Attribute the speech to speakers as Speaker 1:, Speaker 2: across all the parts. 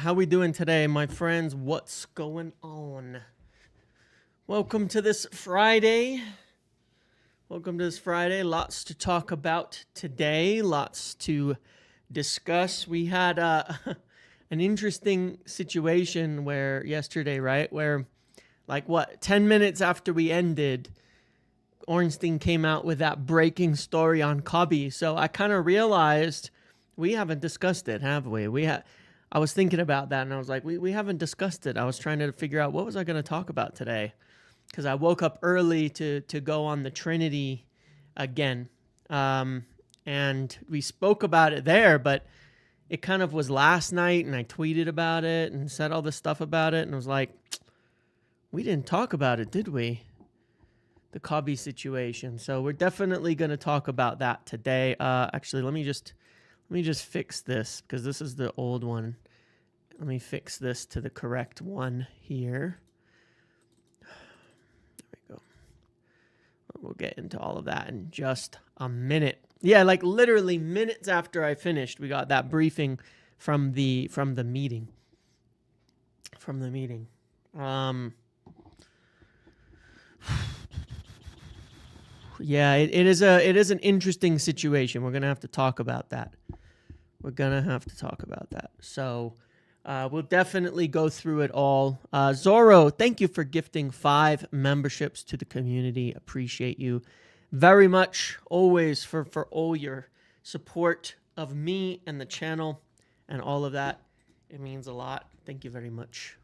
Speaker 1: How we doing today, my friends? What's going on? Welcome to this Friday. Lots to talk about today. Lots to discuss. We had an interesting situation where yesterday, right? Where, 10 minutes after we ended, Ornstein came out with that breaking story on Cobby. So I kind of realized we haven't discussed it, have we? I was thinking about that, and I was like, we haven't discussed it. I was trying to figure out what was I going to talk about today, because I woke up early to go on the Trinity again, and we spoke about it there, but it kind of was last night, and I tweeted about it and said all this stuff about it, and I was like, we didn't talk about it, did we? The Cobby situation. So we're definitely going to talk about that today. Actually, let me just fix this, because this is the old one. Let me fix this to the correct one here. There we go. We'll get into all of that in just a minute. Yeah, like literally minutes after I finished, we got that briefing from the meeting. Yeah, it is an interesting situation. We're gonna have to talk about that. So we'll definitely go through it all. Zorro, thank you for gifting 5 memberships to the community. Appreciate you very much, always, for all your support of me and the channel and all of that. It means a lot. Thank you very much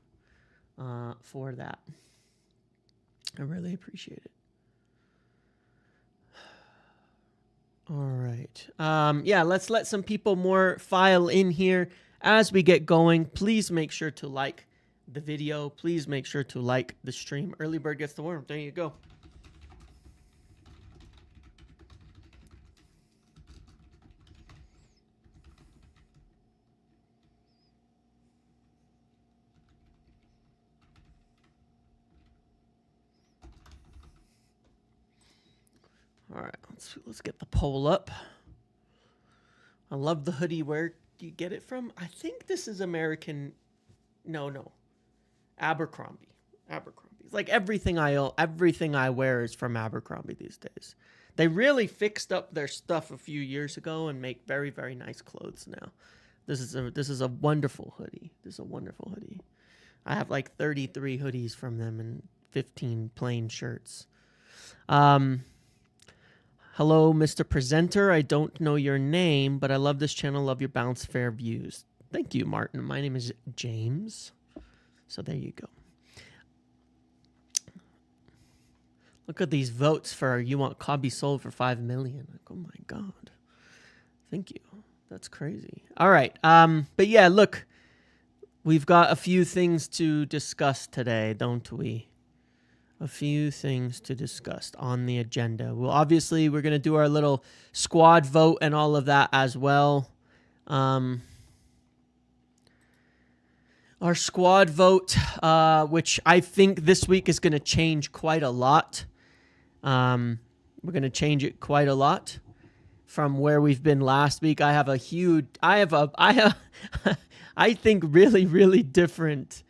Speaker 1: for that. I really appreciate it. All right. Yeah, let's let some people more file in here as we get going. Please make sure to like the video. Please make sure to like the stream. Early bird gets the worm. There you go. All right, let's get the poll up. I love the hoodie. Where do you get it from? I think this is American. No. Abercrombie. It's like everything I wear is from Abercrombie these days. They really fixed up their stuff a few years ago and make very, very nice clothes now. This is a wonderful hoodie. I have like 33 hoodies from them and 15 plain shirts. Hello, Mr. Presenter. I don't know your name, but I love this channel. Love your balanced, fair views. Thank you, Martin. My name is James. So there you go. Look at these votes for you want Cobby sold for 5 million. Like, oh my God. Thank you. That's crazy. All right. But yeah, look, we've got a few things to discuss today, don't we? A few things to discuss on the agenda. Well, obviously, we're going to do our little squad vote and all of that as well. Our squad vote, which I think this week is going to change quite a lot. We're going to change it quite a lot from where we've been last week. I think really, really different.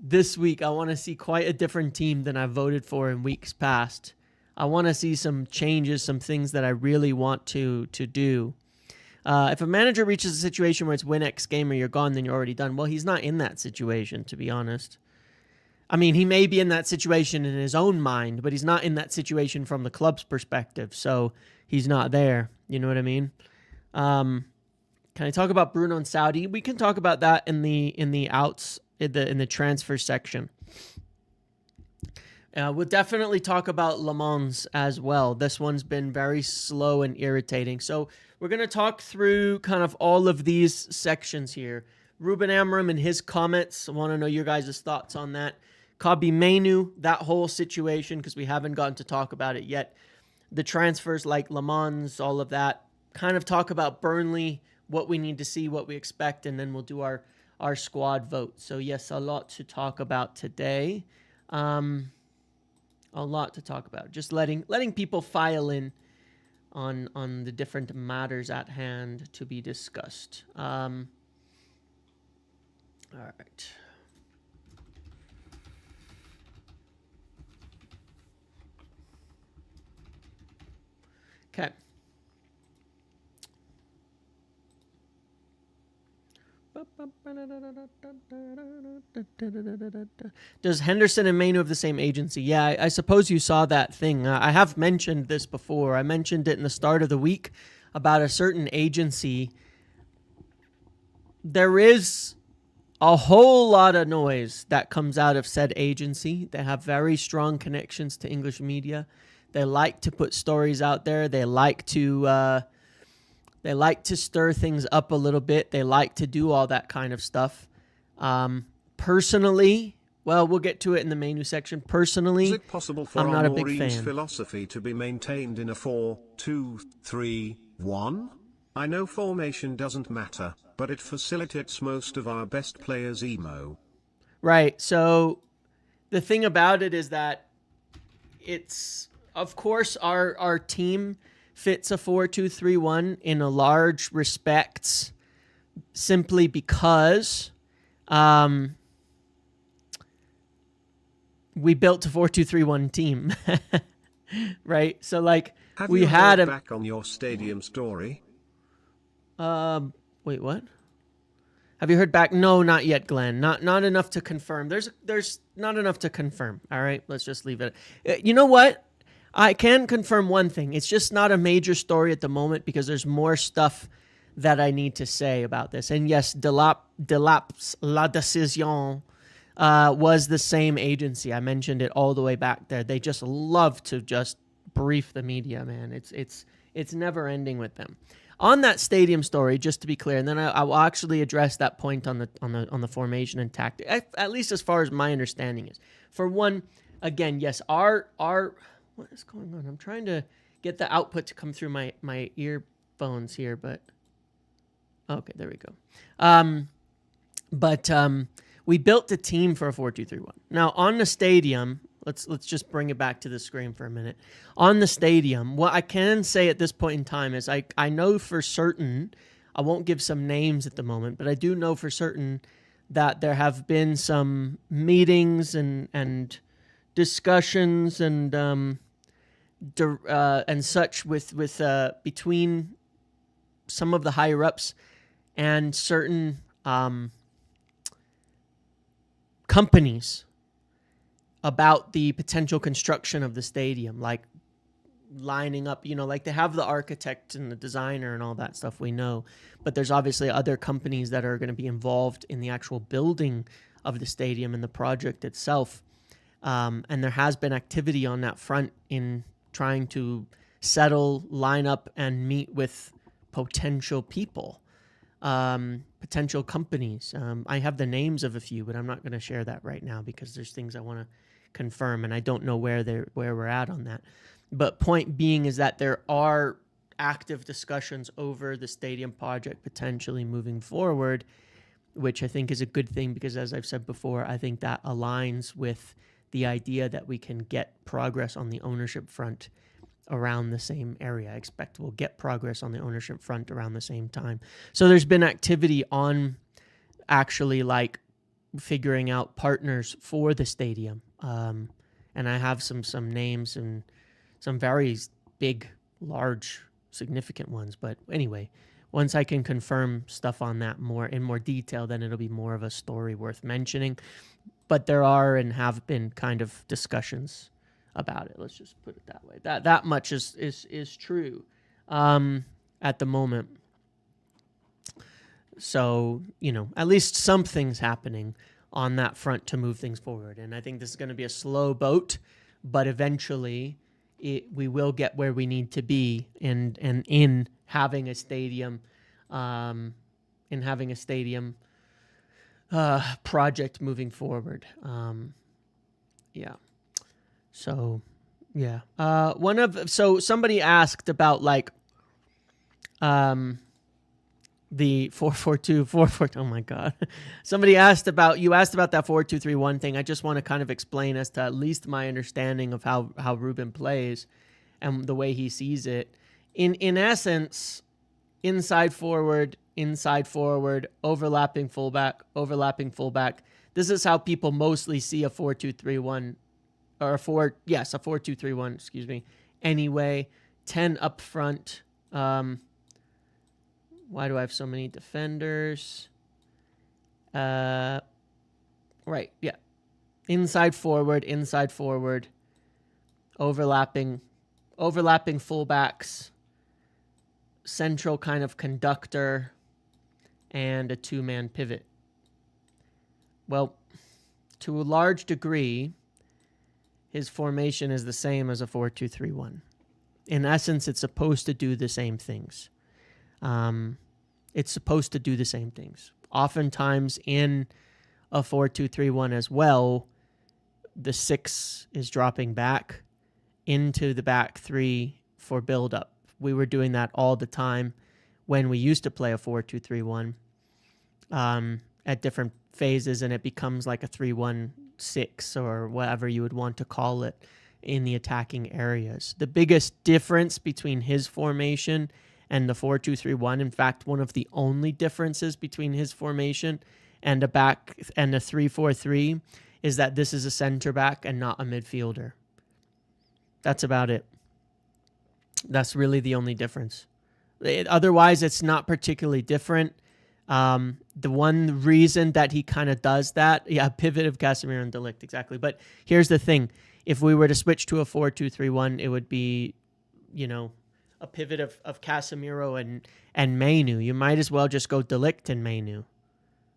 Speaker 1: This week, I want to see quite a different team than I voted for in weeks past. I want to see some changes, some things that I really want to do. If a manager reaches a situation where it's win X game or you're gone, then you're already done. Well, he's not in that situation, to be honest. I mean, he may be in that situation in his own mind, but he's not in that situation from the club's perspective, so he's not there. You know what I mean? Can I talk about Bruno and Saudi? We can talk about that in the outs. In the transfer section. We'll definitely talk about Lammens as well. This one's been very slow and irritating. So we're going to talk through kind of all of these sections here. Ruben Amorim and his comments. I want to know your guys' thoughts on that. Cobby Mainoo, that whole situation, because we haven't gotten to talk about it yet. The transfers like Lammens, all of that. Kind of talk about Burnley, what we need to see, what we expect, and then we'll do our squad vote. So yes, a lot to talk about today. A lot to talk about. Just letting people file in on the different matters at hand to be discussed. All right. Okay. Does Henderson and Mainoo have the same agency? Yeah, I suppose you saw that thing. I have mentioned this before. I mentioned it in the start of the week about a certain agency. There is a whole lot of noise that comes out of said agency. They have very strong connections to English media. They like to put stories out there. They like to stir things up a little bit. They like to do all that kind of stuff. Personally, well, we'll get to it in the Mainoo section. Personally,
Speaker 2: is it possible for
Speaker 1: I'm not a big
Speaker 2: Amorim's
Speaker 1: fan.
Speaker 2: philosophy to be maintained in a 4-2-3-1? I know formation doesn't matter, but it facilitates most of our best players' emo.
Speaker 1: Right. So the thing about it is that it's, of course, our team fits a 4-2-3-1 in a large respects, simply because we built a 4-2-3-1 team. Right? So like
Speaker 2: Have
Speaker 1: we
Speaker 2: you
Speaker 1: had
Speaker 2: heard back on your stadium story?
Speaker 1: Wait, what? Have you heard back? No, not yet, Glenn. Not enough to confirm. There's not enough to confirm. All right, let's just leave it. You know what? I can confirm one thing. It's just not a major story at the moment because there's more stuff that I need to say about this. And yes, Delap's La Decision was the same agency. I mentioned it all the way back there. They just love to just brief the media, man. It's never ending with them. On that stadium story, just to be clear, and then I will actually address that point on the formation and tactic, at least as far as my understanding is. For one, again, yes, our what is going on? I'm trying to get the output to come through my earphones here, but okay, there we go. We built a team for a 4-2-3-1. Now on the stadium, let's just bring it back to the screen for a minute. On the stadium, what I can say at this point in time is I know for certain, I won't give some names at the moment, but I do know for certain that there have been some meetings and discussions and such with between some of the higher ups and certain companies about the potential construction of the stadium, like lining up, like they have the architect and the designer and all that stuff we know, but there's obviously other companies that are going to be involved in the actual building of the stadium and the project itself. And there has been activity on that front in trying to settle, line up, and meet with potential people, potential companies. I have the names of a few, but I'm not going to share that right now because there's things I want to confirm, and I don't know where we're at on that. But point being is that there are active discussions over the stadium project potentially moving forward, which I think is a good thing because, as I've said before, I think that aligns with the idea that we can get progress on the ownership front around the same area. I expect we'll get progress on the ownership front around the same time. So there's been activity on actually like figuring out partners for the stadium. And I have some names and some very big, large, significant ones. But anyway, once I can confirm stuff on that in more detail, then it'll be more of a story worth mentioning. But there are and have been kind of discussions about it. Let's just put it that way. That much is true at the moment. So, at least something's happening on that front to move things forward. And I think this is going to be a slow boat, but eventually we will get where we need to be and in having a stadium, project moving forward. Yeah. So, yeah. So somebody asked about like, the 4-4-2, 4-4. Oh my God! You asked about that 4-2-3-1 thing. I just want to kind of explain as to at least my understanding of how Ruben plays and the way he sees it. In essence, inside forward inside forward, overlapping fullback, overlapping fullback. This is how people mostly see a 4-2-3-1 or a 4-2-3-1, excuse me. Anyway, 10 up front. Why do I have so many defenders? Right, yeah. Inside forward, overlapping fullbacks, central kind of conductor, and a two-man pivot. Well, to a large degree, his formation is the same as a 4-2-3-1. In essence, it's supposed to do the same things. Oftentimes in a 4-2-3-1 as well, the 6 is dropping back into the back 3 for build-up. We were doing that all the time when we used to play a 4-2-3-1 at different phases, and it becomes like a 3-1-6 or whatever you would want to call it in the attacking areas. The biggest difference between his formation and the 4-2-3-1, in fact, one of the only differences between his formation and a 3-4-3 is that this is a center back and not a midfielder. That's about it. That's really the only difference. Otherwise, it's not particularly different. The one reason that he kind of does that, pivot of Casemiro and De Ligt, exactly. But here's the thing. If we were to switch to a 4-2-3-1, it would be, a pivot of Casemiro and Mainoo. You might as well just go De Ligt and Mainoo.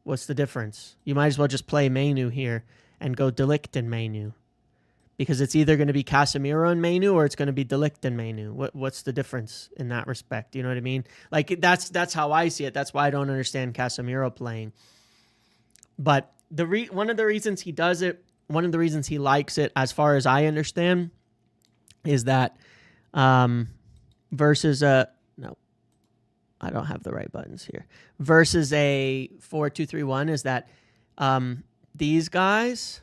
Speaker 1: What's the difference? You might as well just play Mainoo here and go De Ligt and Mainoo. Because it's either going to be Casemiro and Mainoo or it's going to be De Ligt and Mainoo. What's the difference in that respect? You know what I mean? Like, that's how I see it. That's why I don't understand Casemiro playing. But one of the reasons he does it, one of the reasons he likes it, as far as I understand, is that versus no, I don't have the right buttons here. Versus a 4-2-3-1 is that these guys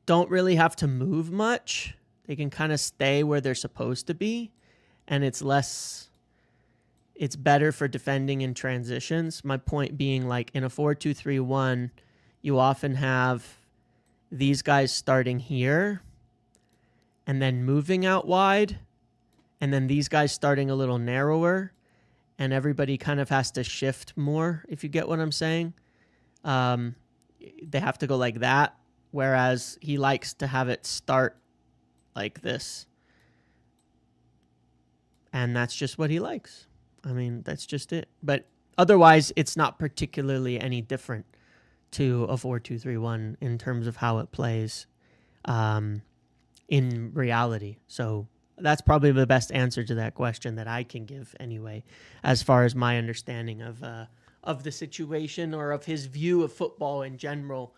Speaker 1: don't really have to move much. They can kind of stay where they're supposed to be, and it's better for defending in transitions. My point being, like, in a 4-2-3-1, you often have these guys starting here and then moving out wide, and then these guys starting a little narrower, and everybody kind of has to shift more, if you get what I'm saying. They have to go like that. Whereas he likes to have it start like this. And that's just what he likes. I mean, that's just it. But otherwise, it's not particularly any different to a 4-2-3-1 in terms of how it plays in reality. So that's probably the best answer to that question that I can give anyway, as far as my understanding of the situation or of his view of football in general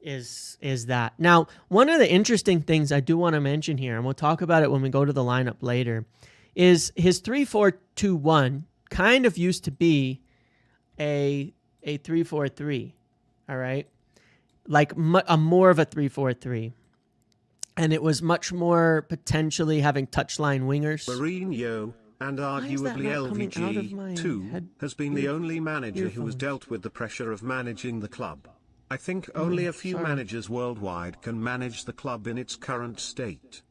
Speaker 1: is that. Now, one of the interesting things I do want to mention here, and we'll talk about it when we go to the lineup later, is his 3-4-2-1 kind of used to be a 3-4-3, all right? Like a more of a 3-4-3. And it was much more potentially having touchline wingers.
Speaker 2: Mourinho, and arguably LVG, too, has been the only manager who has dealt with the pressure of managing the club. I think only a few managers worldwide can manage the club in its current state.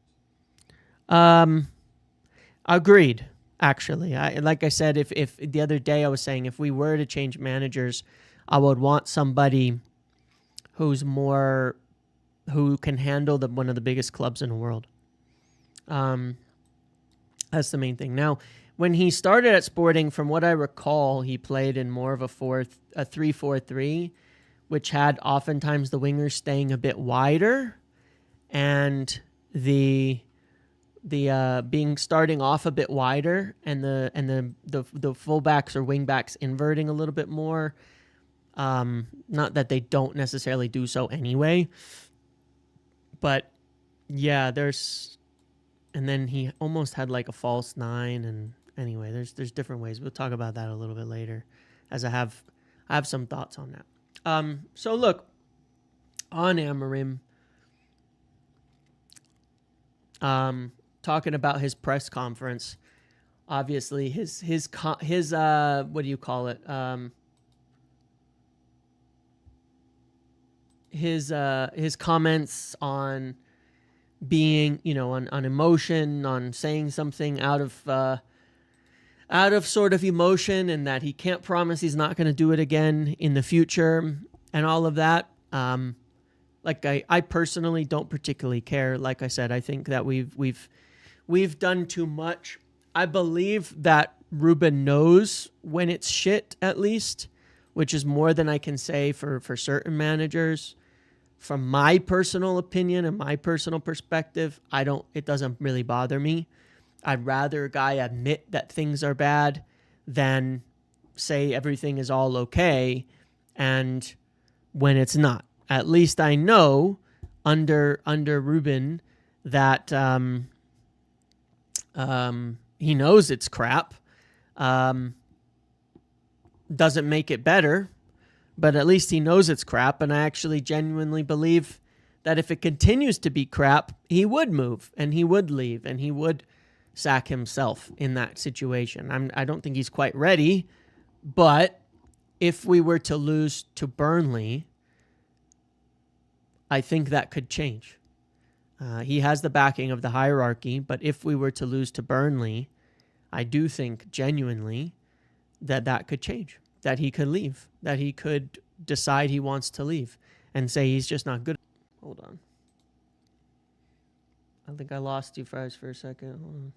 Speaker 1: Agreed, actually. Like I said, if the other day I was saying if we were to change managers, I would want somebody who can handle one of the biggest clubs in the world. That's the main thing. Now, when he started at Sporting, from what I recall, he played in more of a 3-4-3, which had oftentimes the wingers staying a bit wider and the being starting off a bit wider and the fullbacks or wingbacks inverting a little bit more. Not that they don't necessarily do so anyway, but yeah, and then he almost had like a false 9, and anyway, there's different ways. We'll talk about that a little bit later, as I have some thoughts on that. So look, on Amorim, talking about his press conference, obviously his what do you call it? His comments on being, on emotion, on saying something out of sort of emotion, and that he can't promise he's not going to do it again in the future, and all of that. I personally don't particularly care. Like I said, I think that we've done too much. I believe that Ruben knows when it's shit, at least, which is more than I can say for certain managers. From my personal opinion and my personal perspective, it doesn't really bother me. I'd rather a guy admit that things are bad than say everything is all okay and when it's not. At least I know under Ruben that he knows it's crap. Doesn't make it better, but at least he knows it's crap. And I actually genuinely believe that if it continues to be crap, he would move and he would leave and he would sack himself in that situation. I don't think he's quite ready, but if we were to lose to Burnley, I think that could change. He has the backing of the hierarchy, but if we were to lose to Burnley, I do think genuinely that could change, that he could leave, that he could decide he wants to leave and say he's just not good. Hold on. I think I lost you guys for a second. Hold on.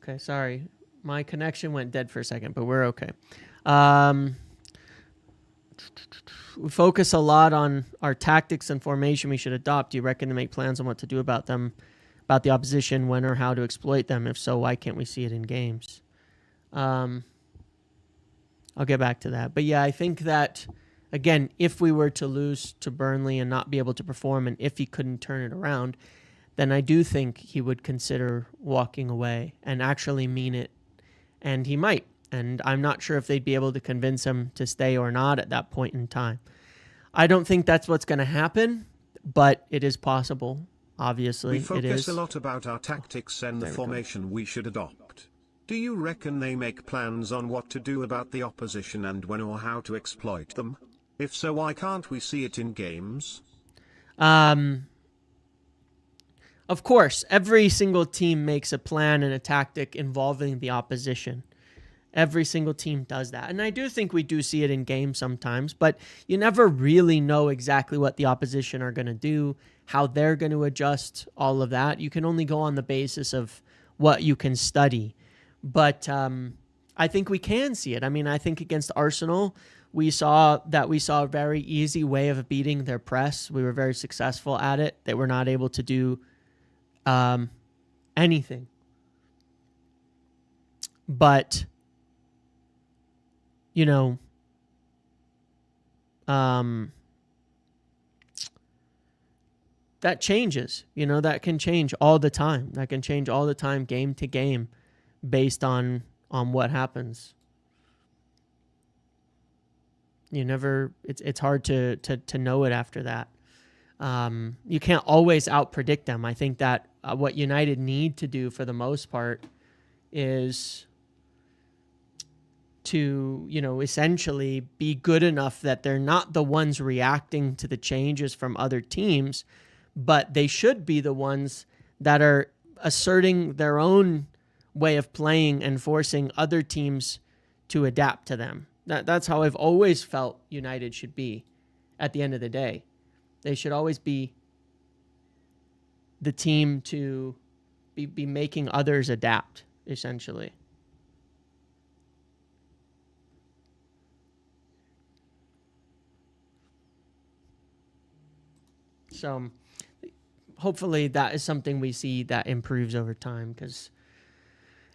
Speaker 1: Okay, sorry. My connection went dead for a second, but we're okay. We focus a lot on our tactics and formation we should adopt. Do you reckon to make plans on what to do about them, about the opposition, when or how to exploit them? If so, why can't we see it in games? I'll get back to that. But yeah, I think that, again, if we were to lose to Burnley and not be able to perform, and if he couldn't turn it around, then I do think he would consider walking away and actually mean it. And he might. And I'm not sure if they'd be able to convince him to stay or not at that point in time. I don't think that's what's going to happen, but it is possible. Obviously,
Speaker 2: it is.
Speaker 1: We
Speaker 2: focus a lot about our tactics and the formation we should adopt. Do you reckon they make plans on what to do about the opposition and when or how to exploit them? If so, why can't we see it in games?
Speaker 1: Of course, every single team makes a plan and a tactic involving the opposition. Every single team does that. And I do think we do see it in games sometimes, but you never really know exactly what the opposition are going to do, how they're going to adjust, all of that. You can only go on the basis of what you can study. But I think we can see it. I mean, I think against Arsenal, we saw a very easy way of beating their press. We were very successful at it. They were not able to do anything. But that changes. That can change all the time. That can change all the time, game to game, based on what happens. It's hard to know it after that. You can't always outpredict them. I think that what United need to do for the most part is to, essentially be good enough that they're not the ones reacting to the changes from other teams, but they should be the ones that are asserting their own way of playing and forcing other teams to adapt to them. That's how I've always felt United should be at the end of the day. They should always be the team to be making others adapt, essentially. So hopefully that is something we see that improves over time, because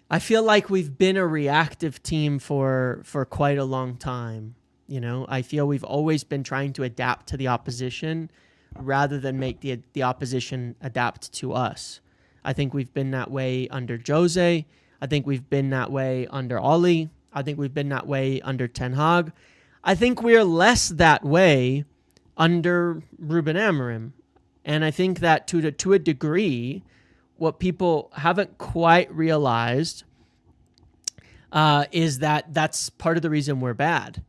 Speaker 1: I feel like we've been a reactive team for quite a long time. I feel we've always been trying to adapt to the opposition rather than make the opposition adapt to us. I think we've been that way under Jose. I think we've been that way under Oli. I think we've been that way under Ten Hag. I think we're less that way under Ruben Amorim. And I think that to a degree, what people haven't quite realized is that that's part of the reason we're bad.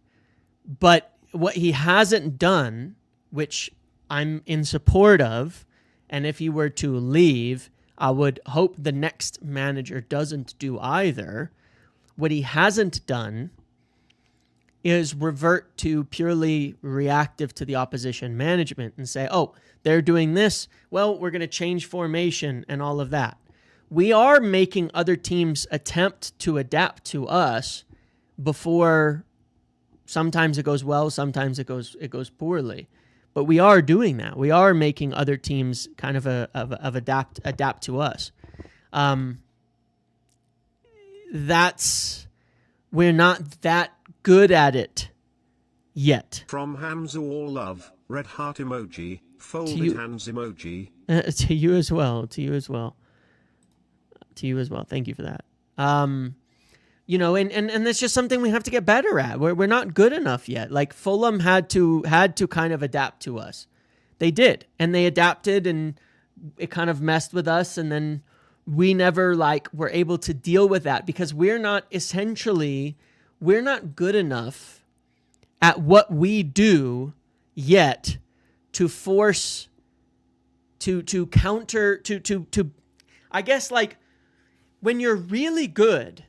Speaker 1: But what he hasn't done, which I'm in support of, and if he were to leave, I would hope the next manager doesn't do either. What he hasn't done is revert to purely reactive to the opposition management and say, oh, they're doing this, well, we're going to change formation and all of that. We are making other teams attempt to adapt to us before sometimes it goes well, sometimes it goes poorly. But we are doing that. We are making other teams kind of adapt to us. We're not that good at it yet.
Speaker 2: From Hamza all love, red heart emoji, folded hands emoji.
Speaker 1: To you as well. Thank you for that. And that's just something we have to get better at. We're not good enough yet. Like Fulham had to kind of adapt to us. They did, and they adapted, and it kind of messed with us, and then we never were able to deal with that because we're not good enough at what we do yet to force to counter I guess when you're really good,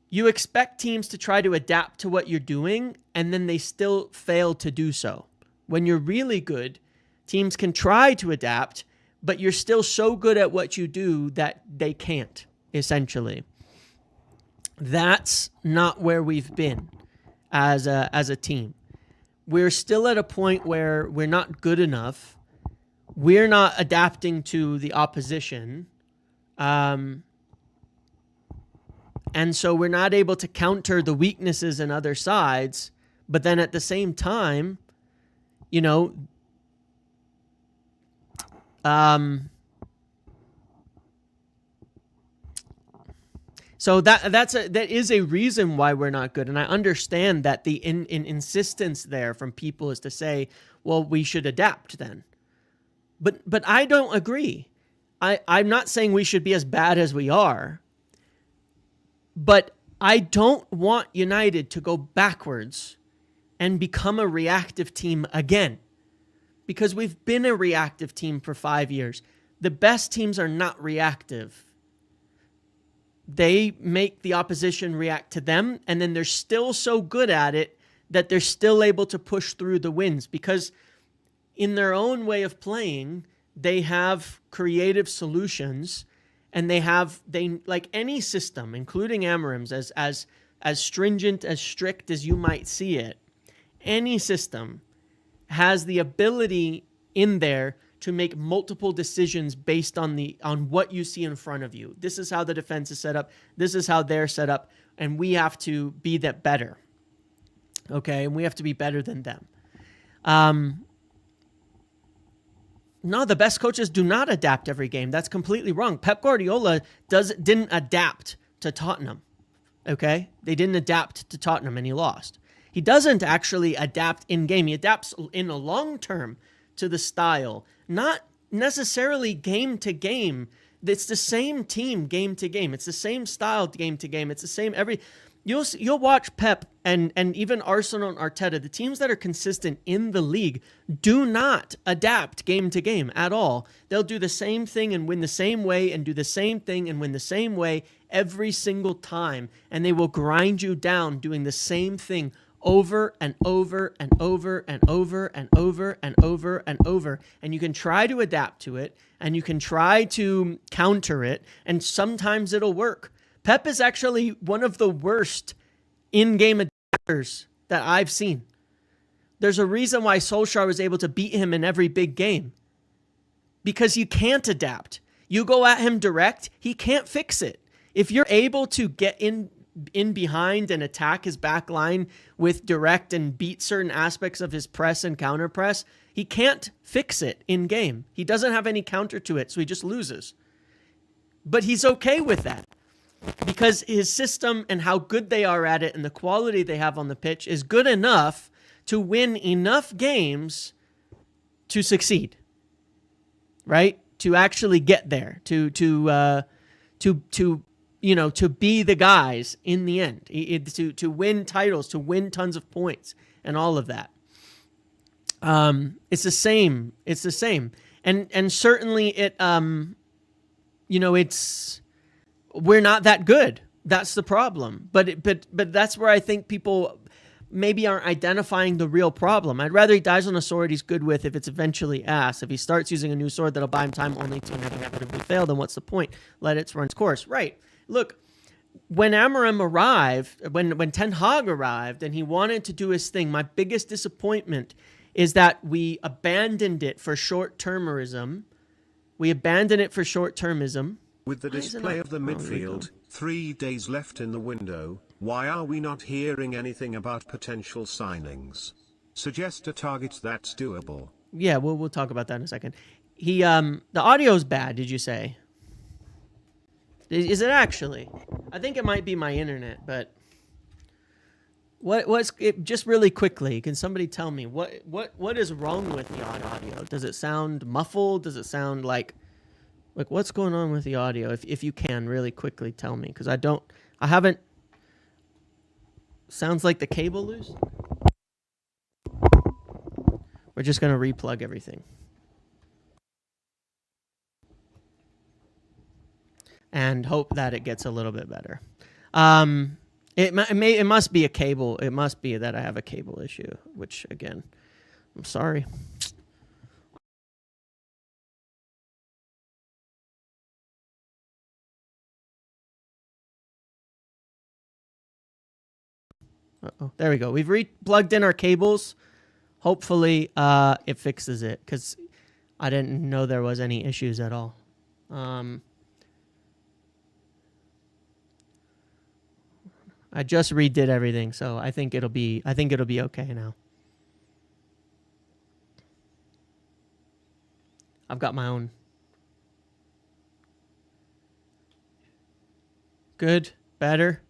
Speaker 1: you expect teams to try to adapt to what you're doing, and then they still fail to do so. When you're really good, teams can try to adapt, but you're still so good at what you do that they can't, essentially. That's not where we've been as a team. We're still at a point where we're not good enough. We're not adapting to the opposition. And so we're not able to counter the weaknesses in other sides. But then at the same time, so that is a reason why we're not good. And I understand that the insistence there from people is to say, well, we should adapt then. But I don't agree. I'm not saying we should be as bad as we are. But I don't want United to go backwards and become a reactive team again. Because we've been a reactive team for 5 years. The best teams are not reactive. They make the opposition react to them, and then they're still so good at it that they're still able to push through the wins. Because in their own way of playing, they have creative solutions. And they like any system, including Amorim's, as stringent, as strict as you might see it, any system has the ability in there to make multiple decisions based on what you see in front of you. This is how the defense is set up. This is how they're set up. And we have to be that better. Okay? And we have to be better than them. No, the best coaches do not adapt every game. That's completely wrong. Pep Guardiola didn't adapt to Tottenham. Okay? They didn't adapt to Tottenham and he lost. He doesn't actually adapt in game. He adapts in a long term to the style, not necessarily game to game. It's the same team game to game. It's the same style game to game. It's the same You'll watch Pep and even Arsenal and Arteta, the teams that are consistent in the league, do not adapt game to game at all. They'll do the same thing and win the same way and do the same thing and win the same way every single time. And they will grind you down doing the same thing over and over and over and over and over and over and over. And you can try to adapt to it and you can try to counter it, and sometimes it'll work. Pep is actually one of the worst in-game adapters that I've seen. There's a reason why Solskjaer was able to beat him in every big game. Because you can't adapt. You go at him direct, he can't fix it. If you're able to get in behind and attack his back line with direct and beat certain aspects of his press and counter press, he can't fix it in game. He doesn't have any counter to it, so he just loses. But he's okay with that. Because his system and how good they are at it and the quality they have on the pitch is good enough to win enough games to succeed. right? To actually get there, to be the guys in the end, to win titles, to win tons of points, and all of that. It's the same. It's the same, and certainly it. It's we're not that good. That's the problem. But that's where I think people maybe aren't identifying the real problem. I'd rather he dies on a sword he's good with if it's eventually asked. If he starts using a new sword that'll buy him time only to inevitably fail, then what's the point? Let it run its course. Right. Look, when Amorim arrived, when Ten Hag arrived and he wanted to do his thing, my biggest disappointment is that we abandoned it for short-termism. With
Speaker 2: the display of the midfield, 3 days left in the window, why are we not hearing anything about potential signings? Suggest a target that's doable.
Speaker 1: Yeah, we'll talk about that in a second. The audio's bad, did you say? Is it actually? I think it might be my internet, but what's it? Just really quickly, can somebody tell me what is wrong with the audio? Does it sound muffled? Does it sound like what's going on with the audio? If you can really quickly tell me, because I haven't. Sounds like the cable loose. We're just gonna replug everything. And hope that it gets a little bit better. It must be a cable. It must be that I have a cable issue, which again, I'm sorry. Uh-oh. There we go. We've plugged in our cables. Hopefully, it fixes it, because I didn't know there was any issues at all. I just redid everything, so I think it'll be okay now. I've got my own. Good, better.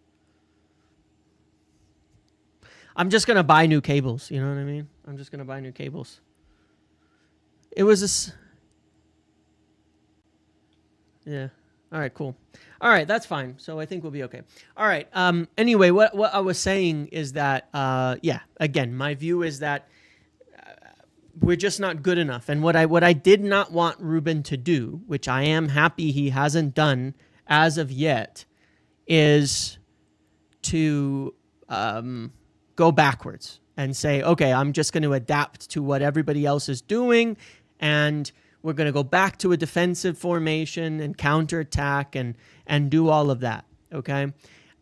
Speaker 1: I'm just gonna buy new cables. You know what I mean? I'm just gonna buy new cables. It was yeah. All right, cool. All right, that's fine. So I think we'll be okay. All right. Anyway, what I was saying is that, again, my view is that we're just not good enough. And what I did not want Ruben to do, which I am happy he hasn't done as of yet, is to go backwards and say, okay, I'm just going to adapt to what everybody else is doing, and we're going to go back to a defensive formation and counterattack and do all of that, okay?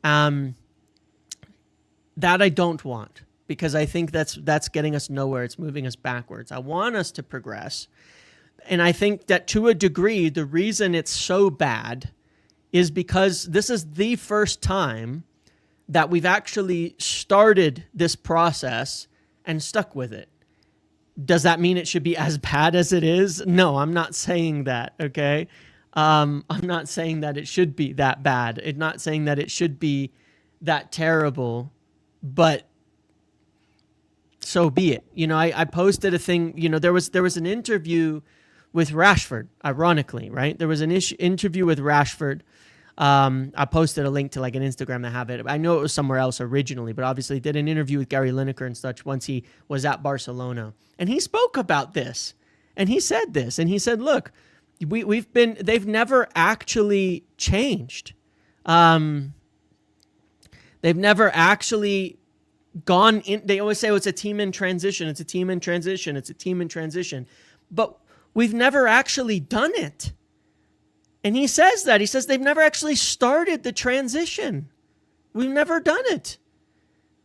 Speaker 1: That I don't want, because I think that's getting us nowhere. It's moving us backwards. I want us to progress. And I think that to a degree, the reason it's so bad is because this is the first time that we've actually started this process and stuck with it. Does that mean it should be as bad as it is? No, I'm not saying that, okay? I'm not saying that it should be that bad. I'm not saying that it should be that terrible, but so be it. You know, I posted a thing, you know, there was an interview with Rashford, ironically, right? There was an interview with Rashford. I posted a link to like an Instagram that have it. I know it was somewhere else originally, but obviously did an interview with Gary Lineker and such once he was at Barcelona. And he spoke about this. And he said this. And he said, look, they've never actually changed. They've never actually gone in. They always say, oh, it's a team in transition. It's a team in transition. It's a team in transition. But we've never actually done it. And he says that. He says they've never actually started the transition. We've never done it.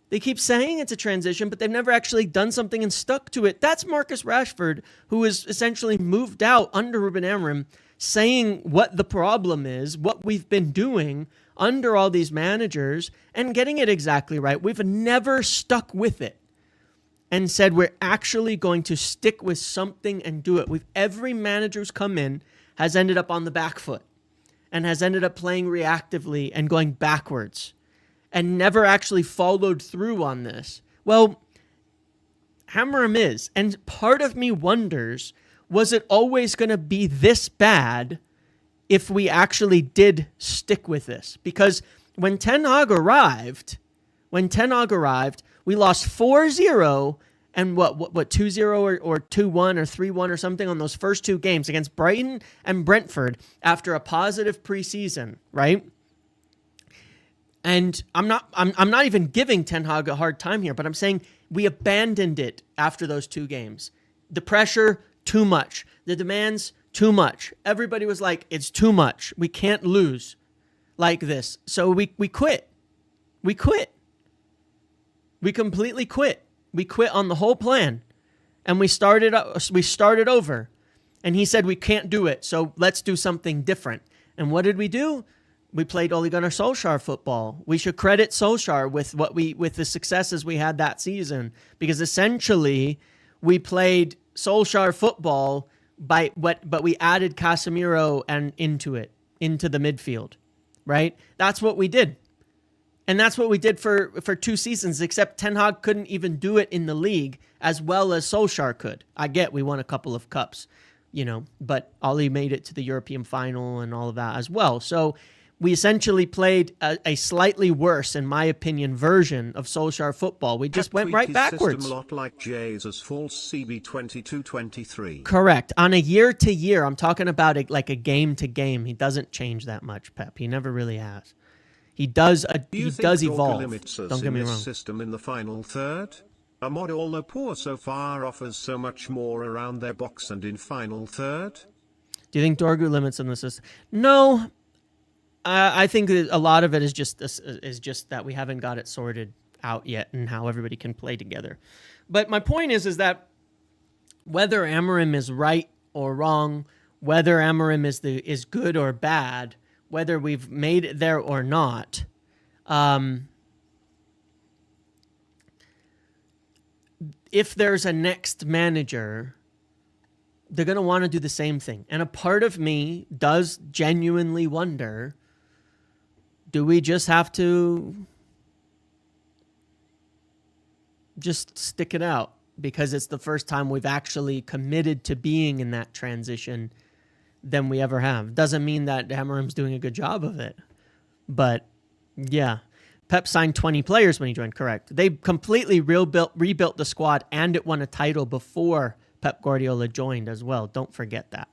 Speaker 1: They keep saying it's a transition, but they've never actually done something and stuck to it. That's Marcus Rashford, who is essentially moved out under Ruben Amorim, saying what the problem is, what we've been doing under all these managers, and getting it exactly right. We've never stuck with it and said we're actually going to stick with something and do it. Every manager who's come in has ended up on the back foot and has ended up playing reactively and going backwards and never actually followed through on this. Well, Amorim is. And part of me wonders was it always going to be this bad if we actually did stick with this? Because when Ten Hag arrived, we lost 4-0 and what 2-0 or 2-1 or 3-1 or something on those first two games against Brighton and Brentford after a positive preseason, right? And I'm not even giving Ten Hag a hard time here, but I'm saying we abandoned it after those two games. The pressure, too much. The demands, too much. Everybody was like, it's too much. We can't lose like this. So we quit. We quit. We completely quit. We quit on the whole plan. And we started over. And he said, we can't do it, so let's do something different. And what did we do? We played Ole Gunnar Solskjaer football. We should credit Solskjaer with the successes we had that season, because essentially we played Solskjaer football but we added Casemiro into the midfield, right? That's what we did. And that's what we did for 2 seasons, except Ten Hag couldn't even do it in the league as well as Solskjaer could. I get we won a couple of cups, but Ole made it to the European final and all of that as well. So we essentially played a slightly worse, in my opinion, version of Solskjaer football. We just went right backwards.
Speaker 2: System a lot like Jay's as false CB 22-23.
Speaker 1: Correct. On a year-to-year, I'm talking about like a game-to-game. He doesn't change that much, Pep. He never really has. He does evolve. Don't get me wrong.
Speaker 2: System in the final third? Amorim, although poor so far, offers so much more around their box and in final third.
Speaker 1: Do you think Dorgu limits in the system? No. I think that a lot of it is just that we haven't got it sorted out yet and how everybody can play together. But my point is that whether Amorim is right or wrong, whether Amorim is good or bad, whether we've made it there or not, if there's a next manager, they're going to want to do the same thing. And a part of me does genuinely wonder, do we just have to just stick it out? Because it's the first time we've actually committed to being in that transition than we ever have. Doesn't mean that Amorim's doing a good job of it. But, yeah. Pep signed 20 players when he joined, correct. They completely rebuilt the squad, and it won a title before Pep Guardiola joined as well. Don't forget that.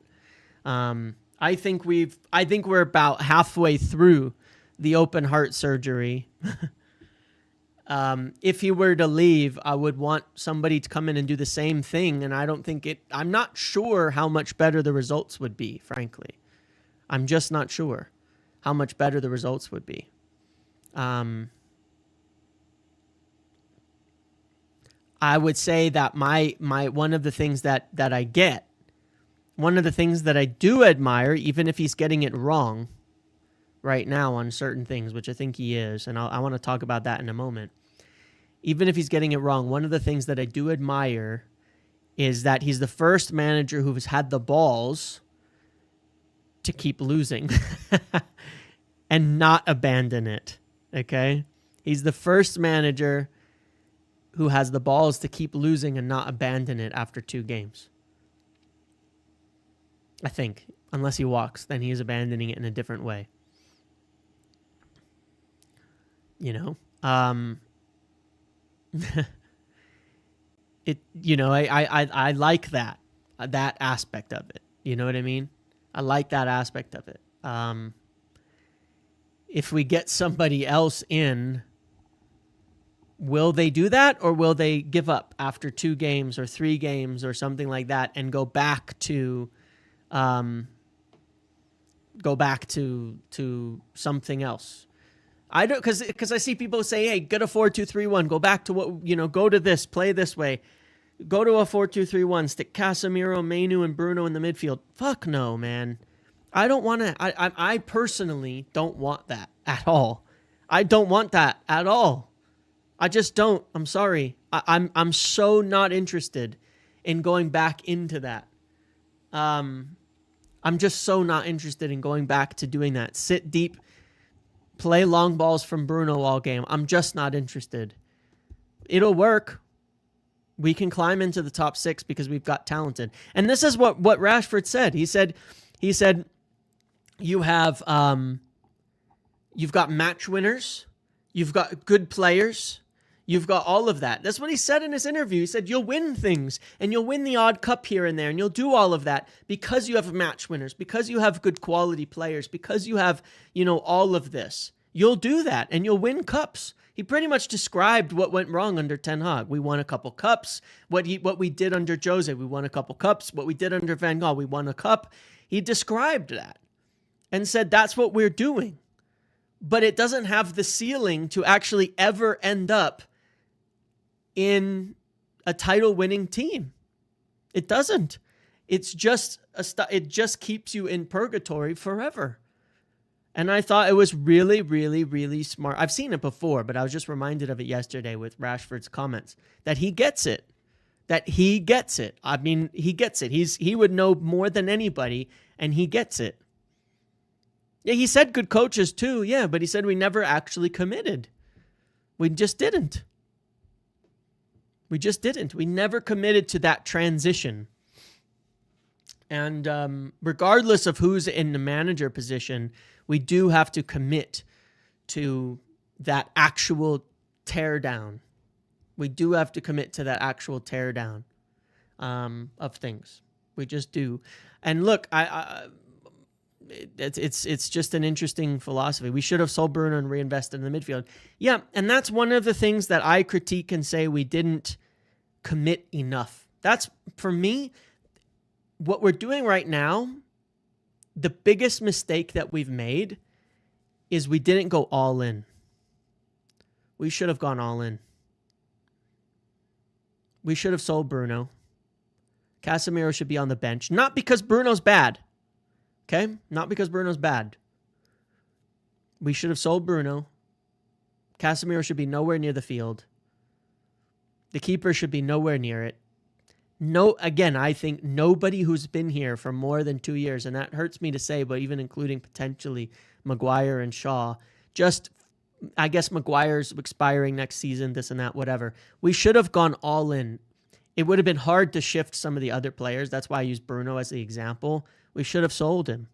Speaker 1: I think we're about halfway through the open heart surgery. If he were to leave, I would want somebody to come in and do the same thing. And I'm not sure how much better the results would be, frankly. I'm just not sure how much better the results would be. I would say that my one of the things that I get, one of the things that I do admire, even if he's getting it wrong right now on certain things, which I think he is, and I want to talk about that in a moment. Even if he's getting it wrong, one of the things that I do admire is that he's the first manager who has had the balls to keep losing and not abandon it. Okay? He's the first manager who has the balls to keep losing and not abandon it after 2 games. I think. Unless he walks, then he is abandoning it in a different way. I like that aspect of it. You know what I mean? I like that aspect of it. If we get somebody else in, will they do that, or will they give up after 2 games or 3 games or something like that and go back to something else? I don't, because I see people say, hey, get a 4-2-3-1, go back to go to this, play this way, go to a 4-2-3-1, stick Casemiro, Mainoo, and Bruno in the midfield. Fuck no, man. I don't want to. I personally don't want that at all. I don't want that at all. I just don't. I'm sorry. I'm so not interested in going back into that. I'm just so not interested in going back to doing that. Sit deep, play long balls from Bruno all game. I'm just not interested. It'll work. We can climb into the top 6 because we've got talented. And this is what Rashford said. He said you have you've got match winners, you've got good players, you've got all of that. That's what he said in his interview. He said you'll win things and you'll win the odd cup here and there and you'll do all of that because you have match winners, because you have good quality players, because you have, all of this. You'll do that and you'll win cups. He pretty much described what went wrong under Ten Hag. We won a couple cups. What we did under Jose, we won a couple cups. What we did under Van Gaal, we won a cup. He described that and said that's what we're doing. But it doesn't have the ceiling to actually ever end up in a title-winning team. It doesn't. It's just it just keeps you in purgatory forever. And I thought it was really, really, really smart. I've seen it before, but I was just reminded of it yesterday with Rashford's comments that he gets it. I mean, he gets it. He would know more than anybody, and he gets it. Yeah, he said good coaches too. Yeah, but he said we never actually committed. We just didn't. We never committed to that transition. And regardless of who's in the manager position, we do have to commit to that actual teardown. We do have to commit to that actual teardown of things. We just do. And look, it's just an interesting philosophy. We should have sold Bruno and reinvested in the midfield. Yeah, and that's one of the things that I critique and say we didn't commit enough. That's, for me, what we're doing right now. The biggest mistake that we've made is we didn't go all in. We should have gone all in. We should have sold Bruno. Casemiro should be on the bench. Not because Bruno's bad. Okay? Not because Bruno's bad. We should have sold Bruno. Casemiro should be nowhere near the field. The keeper should be nowhere near it. No, again, I think nobody who's been here for more than 2 years, and that hurts me to say, but even including potentially Maguire and Shaw, just, I guess Maguire's expiring next season, this and that, whatever. We should have gone all in. It would have been hard to shift some of the other players. That's why I use Bruno as the example. We should have sold him.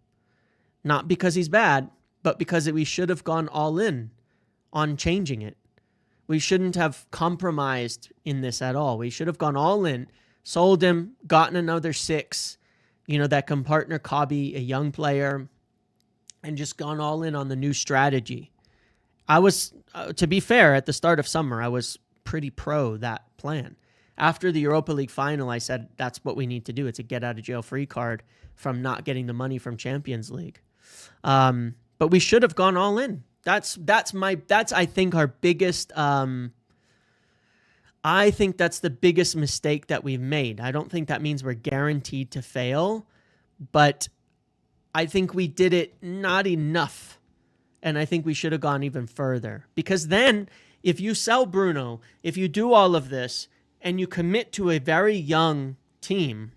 Speaker 1: Not because he's bad, but because we should have gone all in on changing it. We shouldn't have compromised in this at all. We should have gone all in. Sold him, gotten another 6, that can partner Cobby, a young player, and just gone all in on the new strategy. I was, to be fair, at the start of summer, I was pretty pro that plan. After the Europa League final, I said, that's what we need to do. It's a get out of jail free card from not getting the money from Champions League. But we should have gone all in. That's I think our biggest, I think that's the biggest mistake that we've made. I don't think that means we're guaranteed to fail, but I think we did it not enough. And I think we should have gone even further. Because then, if you sell Bruno, if you do all of this, and you commit to a very young team,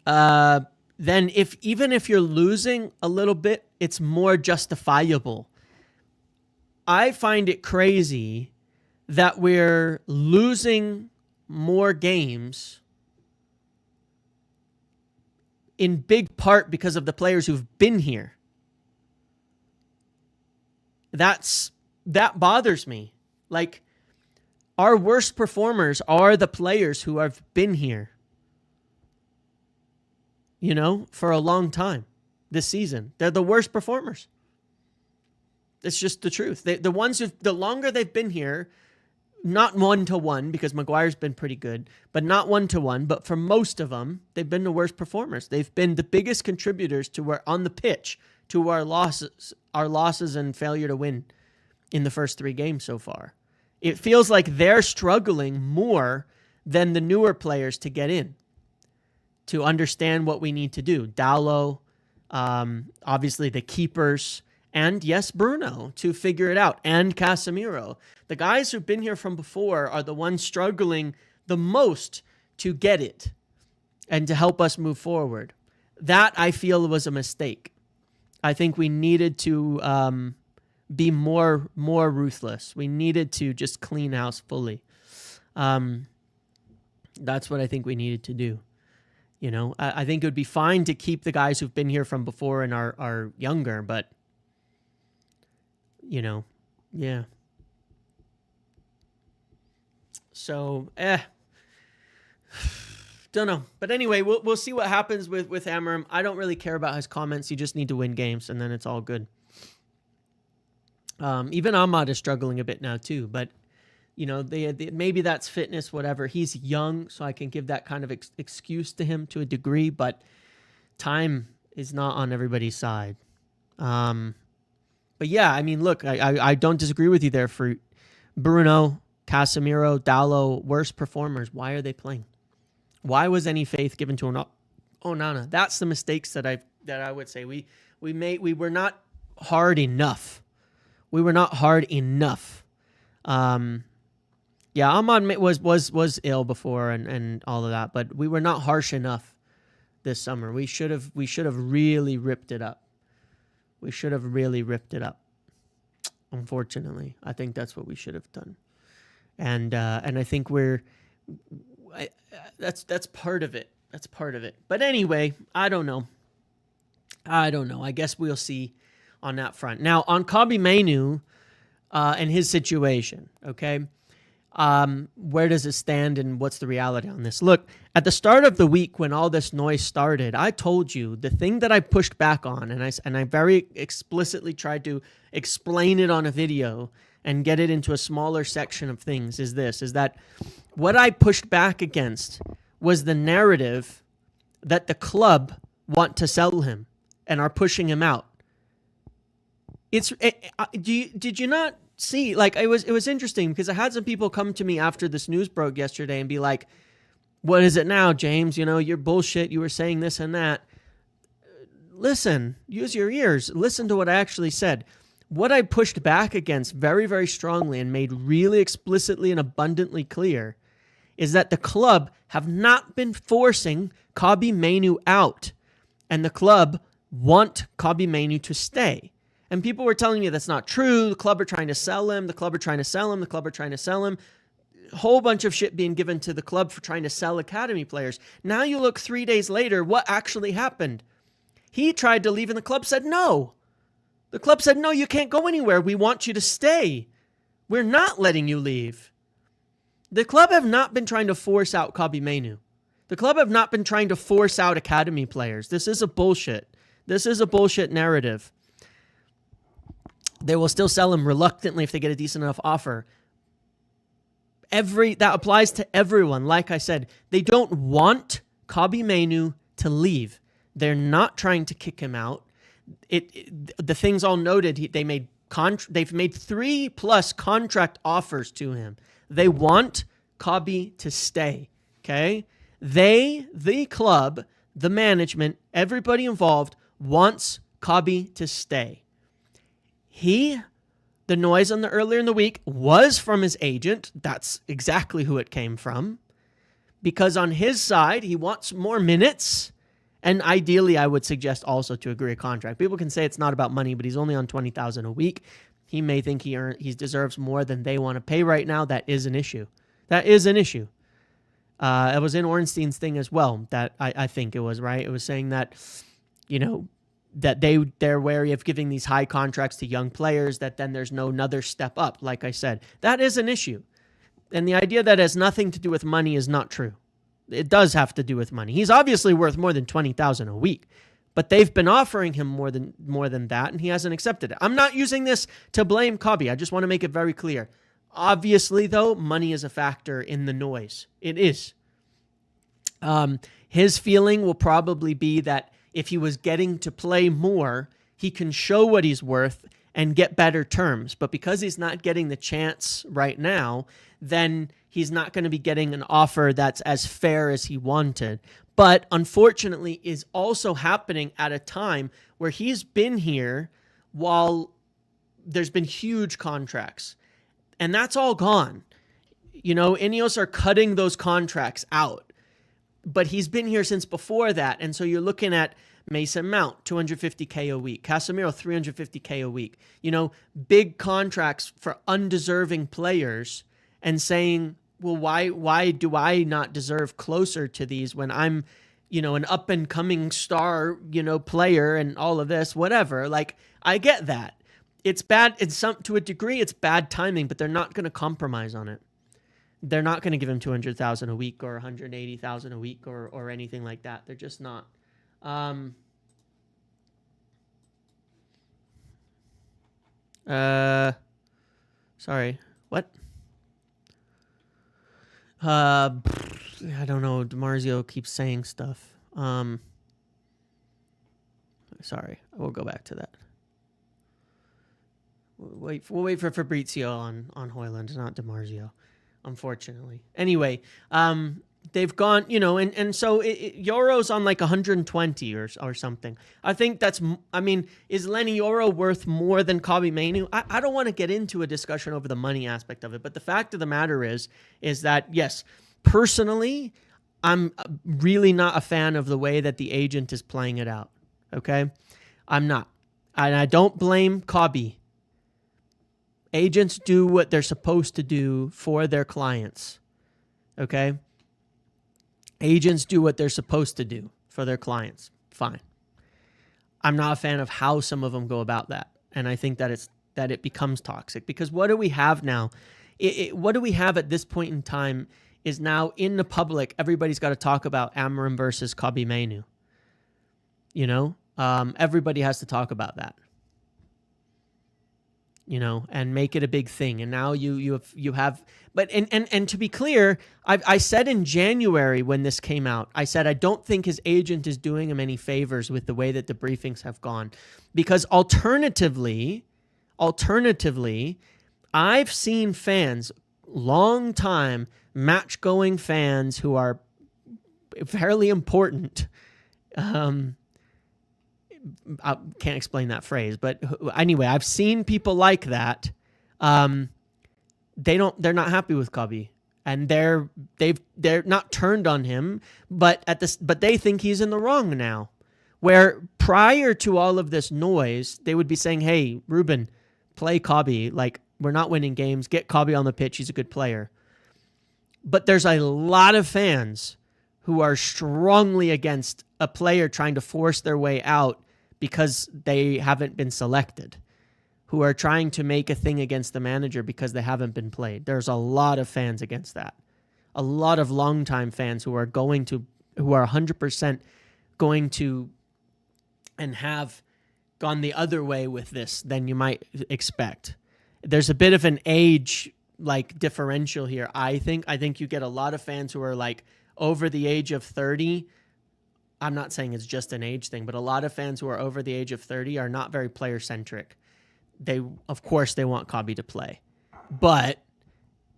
Speaker 1: then even if you're losing a little bit, it's more justifiable. I find it crazy that we're losing more games in big part because of the players who've been here. That bothers me. Like, our worst performers are the players who have been here, for a long time this season. They're the worst performers. It's just the truth. The ones the longer they've been here, not 1-to-1, because Maguire's been pretty good, but not 1-to-1. But for most of them, they've been the worst performers. They've been the biggest contributors to on the pitch to our losses and failure to win in the first 3 games so far. It feels like they're struggling more than the newer players to get in, to understand what we need to do. Dallo, obviously the keepers, and yes, Bruno, to figure it out, and Casemiro. The guys who've been here from before are the ones struggling the most to get it and to help us move forward. That, I feel, was a mistake. I think we needed to be more ruthless. We needed to just clean house fully. That's what I think we needed to do. You know, I think it would be fine to keep the guys who've been here from before and are younger, but, you know, yeah. So, don't know. But anyway, we'll see what happens with Amorim. I don't really care about his comments. You just need to win games, and then it's all good. Even Ahmad is struggling a bit now too, but you know, maybe that's fitness, whatever. He's young, so I can give that kind of excuse to him to a degree, but time is not on everybody's side. But yeah, I mean, look, I don't disagree with you there. For Bruno, Casemiro, Dalot, worst performers. Why are they playing? Why was any faith given to Onana? That's the mistakes that I would say we made. We were not hard enough. We were not hard enough. Yeah, Ahmad was ill before and all of that, but we were not harsh enough this summer. We should have really ripped it up. We should have really ripped it up. Unfortunately, I think that's what we should have done, and I think that's part of it. That's part of it. But anyway, I don't know. I guess we'll see on that front. Now on Mainoo and his situation, okay. Where does it stand and what's the reality on this? Look, at the start of the week when all this noise started, I told you the thing that I pushed back on, and I very explicitly tried to explain it on a video and get it into a smaller section of things, is that what I pushed back against was the narrative that the club want to sell him and are pushing him out. Did you not see, like, it was interesting because I had some people come to me after this news broke yesterday and be like, what is it now, James? You know, you're bullshit. You were saying this and that. Listen, use your ears. Listen to what I actually said. What I pushed back against very, very strongly and made really explicitly and abundantly clear is that the club have not been forcing Mainoo out, and the club want Mainoo to stay. And people were telling me that's not true. The club are trying to sell him. The club are trying to sell him. The club are trying to sell him. A whole bunch of shit being given to the club for trying to sell academy players. Now you look 3 days later, what actually happened? He tried to leave and the club said no. The club said, no, you can't go anywhere. We want you to stay. We're not letting you leave. The club have not been trying to force out Mainoo. The club have not been trying to force out academy players. This is a bullshit. This is a bullshit narrative. They will still sell him reluctantly if they get a decent enough offer. That applies to everyone. Like I said, they don't want Mainoo to leave. They're not trying to kick him out. The things all noted, they've made 3+ contract offers to him. They want Cobby to stay. Okay? The club, the management, everybody involved wants Cobby to stay. The noise on the earlier in the week was from his agent. That's exactly who it came from. Because on his side, he wants more minutes. And ideally, I would suggest also to agree a contract. People can say it's not about money, but he's only on $20,000 a week. He may think he deserves more than they want to pay right now. That is an issue. That is an issue. It was in Ornstein's thing as well. That I think it was, right? It was saying that, you know, that they're wary of giving these high contracts to young players, that then there's no another step up. Like I said, that is an issue. And the idea that it has nothing to do with money is not true. It does have to do with money. He's obviously worth more than $20,000 a week, but they've been offering him more than that, and he hasn't accepted it. I'm not using this to blame Cobby. I just want to make it very clear. Obviously, though, money is a factor in the noise. It is. His feeling will probably be that if he was getting to play more, he can show what he's worth and get better terms. But because he's not getting the chance right now, then he's not going to be getting an offer that's as fair as he wanted. But unfortunately is also happening at a time where he's been here while there's been huge contracts. And that's all gone. You know, Ineos are cutting those contracts out. But he's been here since before that. And so you're looking at Mason Mount, $250K a week. Casemiro, $350K a week. You know, big contracts for undeserving players, and saying well, why do I not deserve closer to these when I'm, an up and coming star, player and all of this, whatever. Like, I get that. It's bad. To a degree, it's bad timing, but they're not going to compromise on it. They're not going to give him 200,000 a week or 180,000 a week or anything like that. They're just not. Sorry. What? I don't know. DiMarzio keeps saying stuff. Sorry. We'll go back to that. We'll wait for Fabrizio on Højlund, not DiMarzio, unfortunately. Anyway, they've gone, and so Euro's on like 120 or something. I think is Lenny Euro worth more than Kobbie Mainoo? I don't want to get into a discussion over the money aspect of it, but the fact of the matter is that, yes, personally, I'm really not a fan of the way that the agent is playing it out, okay? I'm not. And I don't blame Kobbie. Agents do what they're supposed to do for their clients, okay? Agents do what they're supposed to do for their clients. Fine. I'm not a fan of how some of them go about that. And I think that it becomes toxic because what do we have now? What do we have at this point in time is now in the public, everybody's got to talk about Amorim versus Kobbie Mainoo. Everybody has to talk about that. And make it a big thing. And now you have, but and to be clear, I said in January when this came out, I said I don't think his agent is doing him any favors with the way that the briefings have gone, because alternatively, I've seen fans, long time match going fans who are fairly important. I can't explain that phrase, but anyway, I've seen people like that. They're not happy with Kobbie, and they're not turned on him, but they think he's in the wrong now. Where prior to all of this noise, they would be saying, "Hey, Ruben, play Kobbie. Like, we're not winning games. Get Kobbie on the pitch. He's a good player." But there's a lot of fans who are strongly against a player trying to force their way out because they haven't been selected, who are trying to make a thing against the manager because they haven't been played. There's a lot of fans against that. A lot of longtime fans who are 100% going to and have gone the other way with this than you might expect. There's a bit of an age differential here, I think. I think you get a lot of fans who are over the age of 30. I'm not saying it's just an age thing, but a lot of fans who are over the age of 30 are not very player-centric. Of course, they want Kobbie to play, but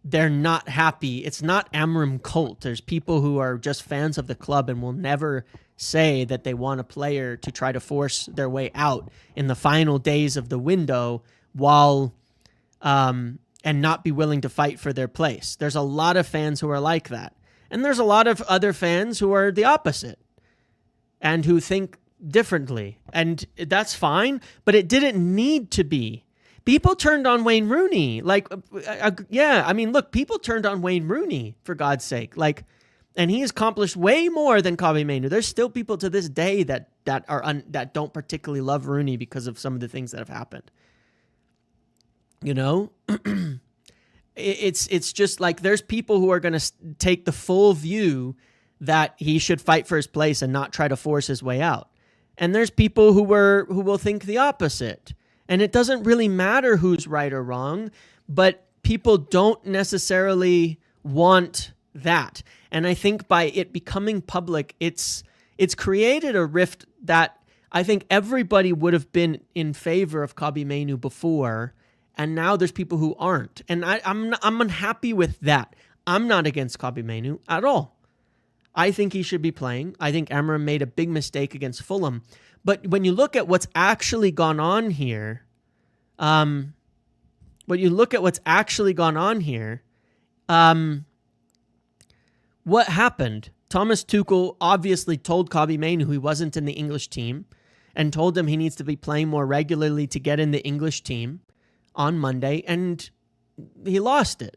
Speaker 1: they're not happy. It's not Amorim cult. There's people who are just fans of the club and will never say that they want a player to try to force their way out in the final days of the window while and not be willing to fight for their place. There's a lot of fans who are like that. And there's a lot of other fans who are the opposite and who think differently. And that's fine, but it didn't need to be. People turned on Wayne Rooney. People turned on Wayne Rooney, for God's sake. And he has accomplished way more than Kobbie Mainoo. There's still people to this day that don't particularly love Rooney because of some of the things that have happened. It's just there's people who are going to take the full view that he should fight for his place and not try to force his way out. And there's people who will think the opposite. And it doesn't really matter who's right or wrong, but people don't necessarily want that. And I think by it becoming public, it's created a rift that I think everybody would have been in favor of Kobbie Mainoo before. And now there's people who aren't. And I'm unhappy with that. I'm not against Kobbie Mainoo at all. I think he should be playing. I think Amorim made a big mistake against Fulham. But when you look at what's actually gone on here, what happened? Thomas Tuchel obviously told Kobbie Mainoo he wasn't in the English team and told him he needs to be playing more regularly to get in the English team on Monday, and he lost it.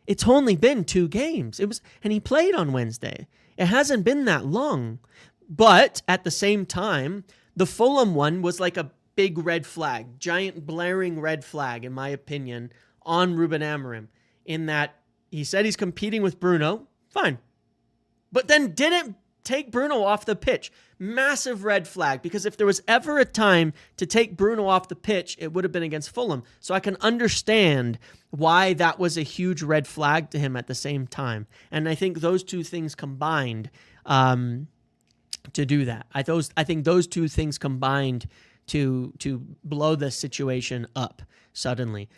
Speaker 1: It's only been 2 games. And he played on Wednesday. It hasn't been that long. But at the same time, the Fulham one was like a big red flag, giant blaring red flag, in my opinion, on Ruben Amorim, in that he said he's competing with Bruno. Fine. But then didn't take Bruno off the pitch. Massive red flag, because if there was ever a time to take Bruno off the pitch, it would have been against Fulham. So I can understand why that was a huge red flag to him at the same time. And I think those 2 things combined to do that. I think those 2 things combined to blow the situation up suddenly.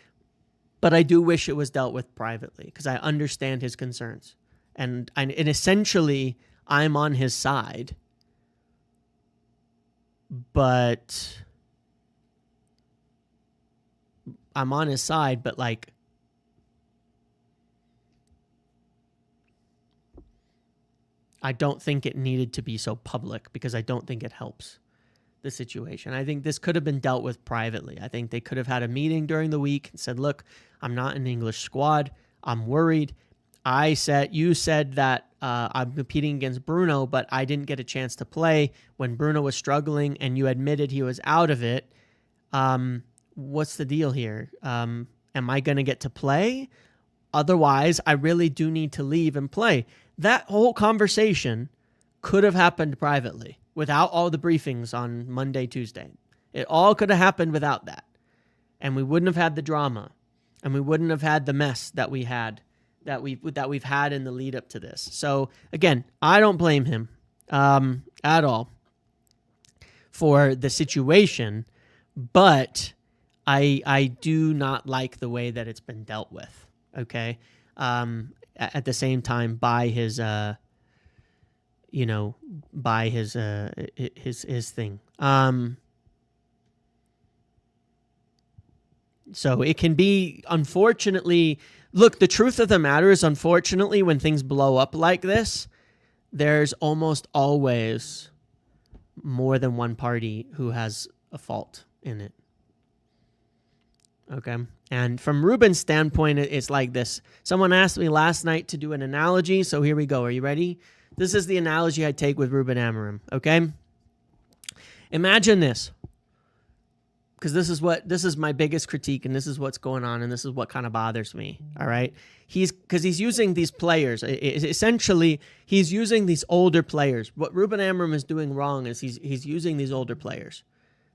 Speaker 1: But I do wish it was dealt with privately, because I understand his concerns. And essentially, I'm on his side. But like, I don't think it needed to be so public, because I don't think it helps the situation. I think this could have been dealt with privately. I think they could have had a meeting during the week and said, look, I'm not in the English squad. I'm worried. You said that I'm competing against Bruno, but I didn't get a chance to play when Bruno was struggling, and you admitted he was out of it. What's the deal here? Am I going to get to play? Otherwise, I really do need to leave and play. That whole conversation could have happened privately without all the briefings on Monday, Tuesday. It all could have happened without that. And we wouldn't have had the drama, and we wouldn't have had the mess that we had, that we've had in the lead up to this. So again, I don't blame him at all for the situation, but I do not like the way that it's been dealt with. Okay, at the same time, by his his thing. So it can be, unfortunately, look, the truth of the matter is, unfortunately, when things blow up like this, there's almost always more than one party who has a fault in it. Okay? And from Ruben's standpoint, it's like this. Someone asked me last night to do an analogy, so here we go. Are you ready? This is the analogy I take with Ruben Amorim, okay? Imagine this. Because this is my biggest critique, and this is what's going on, and this is what kind of bothers me. All right, he's using these players. Essentially, he's using these older players. What Ruben Amorim is doing wrong is he's using these older players,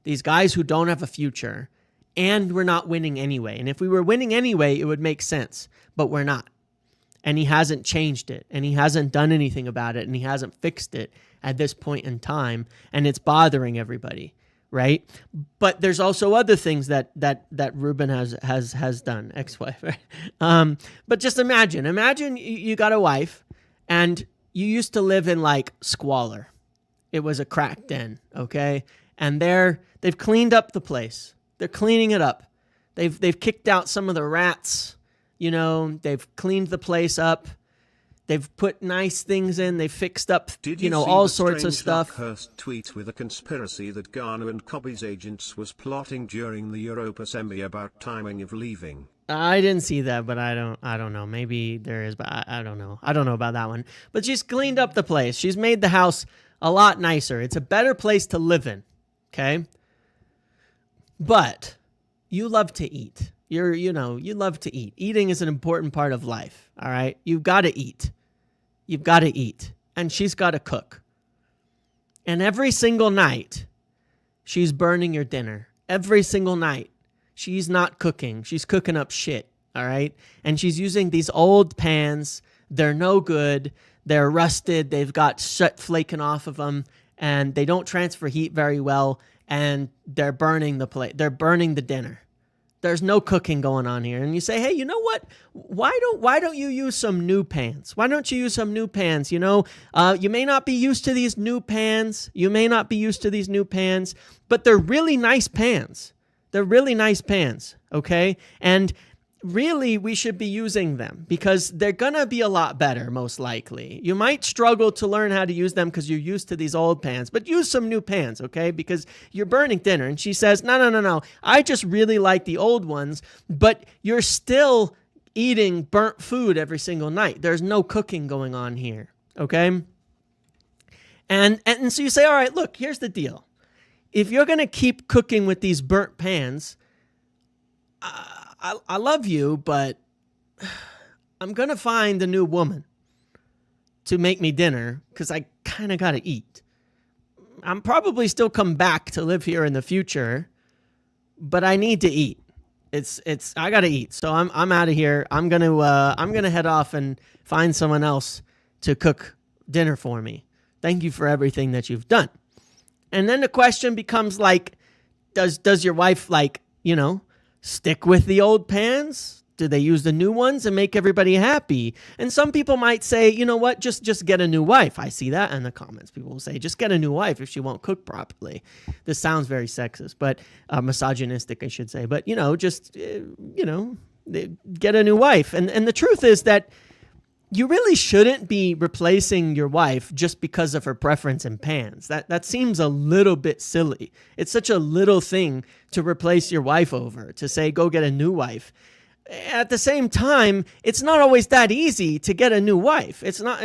Speaker 1: these guys who don't have a future, and we're not winning anyway. And if we were winning anyway, it would make sense, but we're not. And he hasn't changed it, and he hasn't done anything about it, and he hasn't fixed it at this point in time, and it's bothering everybody. Right, but there's also other things that Ruben has done, ex-wife. Right? But just imagine you got a wife, and you used to live in like squalor. It was a crack den, okay, and they've cleaned up the place. They're cleaning it up. They've kicked out some of the rats. You know, they've cleaned the place up. They've put nice things in. They've fixed up, all sorts of stuff.
Speaker 2: Hurst tweet with a conspiracy that Garner and Cobby's agents was plotting during the Europa semi about timing of leaving.
Speaker 1: I didn't see that, but I don't know. Maybe there is, but I don't know. I don't know about that one. But she's cleaned up the place. She's made the house a lot nicer. It's a better place to live in. Okay. But you love to eat. You love to eat. Eating is an important part of life. All right. You've got to eat. You've got to eat. And she's got to cook. And every single night, she's burning your dinner. Every single night. She's not cooking. She's cooking up shit. All right. And she's using these old pans. They're no good. They're rusted. They've got soot flaking off of them. And they don't transfer heat very well. And they're burning the plate. They're burning the dinner. There's no cooking going on here. And you say, hey, you know what? Why don't you use some new pans? Why don't you use some new pans? You may not be used to these new pans. But they're really nice pans. They're really nice pans, okay? And really, we should be using them because they're going to be a lot better, most likely. You might struggle to learn how to use them because you're used to these old pans, but use some new pans, okay? Because you're burning dinner. And she says, no. I just really like the old ones, but you're still eating burnt food every single night. There's no cooking going on here, okay? And so you say, all right, look, here's the deal. If you're going to keep cooking with these burnt pans, I love you, but I'm going to find a new woman to make me dinner because I kind of got to eat. I'm probably still come back to live here in the future, but I need to eat. I got to eat. So I'm out of here. I'm going to head off and find someone else to cook dinner for me. Thank you for everything that you've done. And then the question becomes like, does your wife stick with the old pans? Do they use the new ones and make everybody happy? And some people might say, you know what, just get a new wife. I see that in the comments. People will say, just get a new wife if she won't cook properly. This sounds very sexist, but misogynistic, I should say. But, get a new wife. And the truth is that you really shouldn't be replacing your wife just because of her preference in pans. That seems a little bit silly. It's such a little thing to replace your wife over, to say, go get a new wife. At the same time, it's not always that easy to get a new wife. It's not,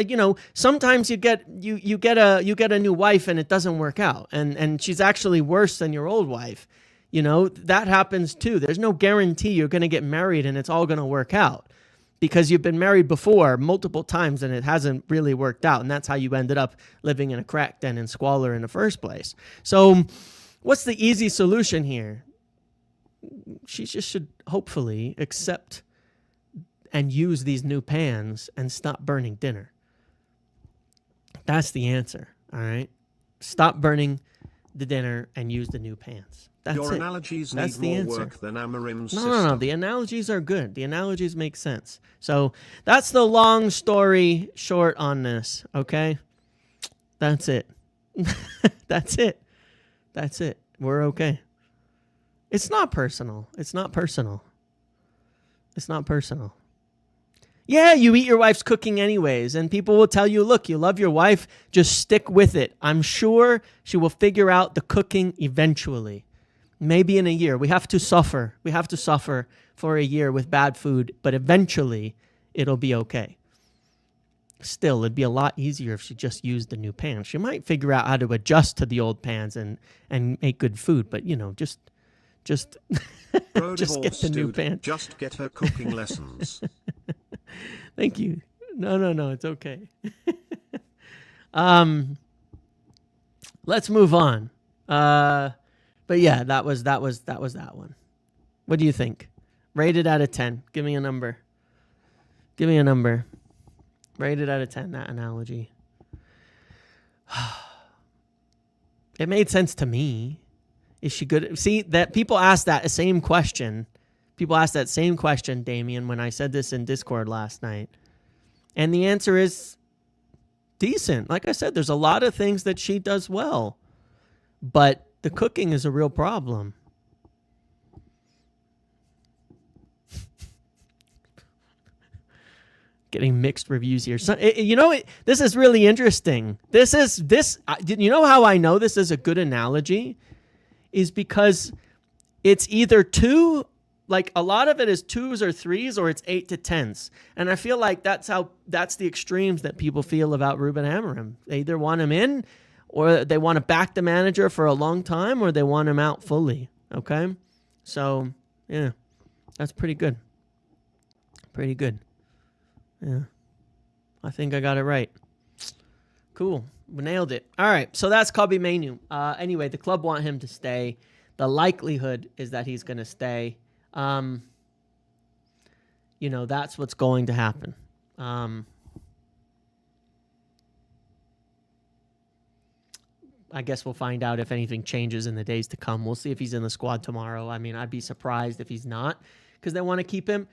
Speaker 1: sometimes you get a new wife and it doesn't work out, and she's actually worse than your old wife. That happens too. There's no guarantee you're going to get married and it's all going to work out, because you've been married before multiple times and it hasn't really worked out, and that's how you ended up living in a crack den and squalor in the first place. So, what's the easy solution here? She just should hopefully accept and use these new pans and stop burning dinner. That's the answer, all right? Stop burning the dinner and use the new pans. That's
Speaker 2: Your
Speaker 1: it.
Speaker 2: analogies
Speaker 1: That's
Speaker 2: need
Speaker 1: the
Speaker 2: more
Speaker 1: answer.
Speaker 2: work than Amorim's
Speaker 1: No.
Speaker 2: system.
Speaker 1: The analogies are good. The analogies make sense. So that's the long story short on this, okay? That's it. That's it. That's it. We're okay. It's not personal. It's not personal. It's not personal. Yeah, you eat your wife's cooking anyways, and people will tell you, look, you love your wife, just stick with it. I'm sure she will figure out the cooking eventually. Maybe in a year. We have to suffer. We have to suffer for a year with bad food, but eventually it'll be okay. Still, it'd be a lot easier if she just used the new pans. She might figure out how to adjust to the old pans and make good food, but just just get the new pan.
Speaker 2: Just get her cooking lessons.
Speaker 1: Thank you. No, it's okay. Let's move on. But yeah, that was that one. What do you think? Rated out of 10. Give me a number. Rated out of 10, that analogy. It made sense to me. Is she good? See, that people ask that same question. People ask that same question, Damien, when I said this in Discord last night. And the answer is decent. Like I said, there's a lot of things that she does well. But the cooking is a real problem. Getting mixed reviews here. So, this is really interesting. You know how I know this is a good analogy? Is because it's either two, like a lot of it is 2s or 3s, or it's 8 to 10s. And I feel like that's the extremes that people feel about Ruben Amorim. They either want him in, or they want to back the manager for a long time, or they want him out fully. Okay? So, yeah, that's pretty good. Pretty good. Yeah. I think I got it right. Cool. We nailed it. All right. So that's Kobbie Mainoo. Anyway, the club want him to stay. The likelihood is that he's going to stay. That's what's going to happen. I guess we'll find out if anything changes in the days to come. We'll see if he's in the squad tomorrow. I mean, I'd be surprised if he's not, because they want to keep him.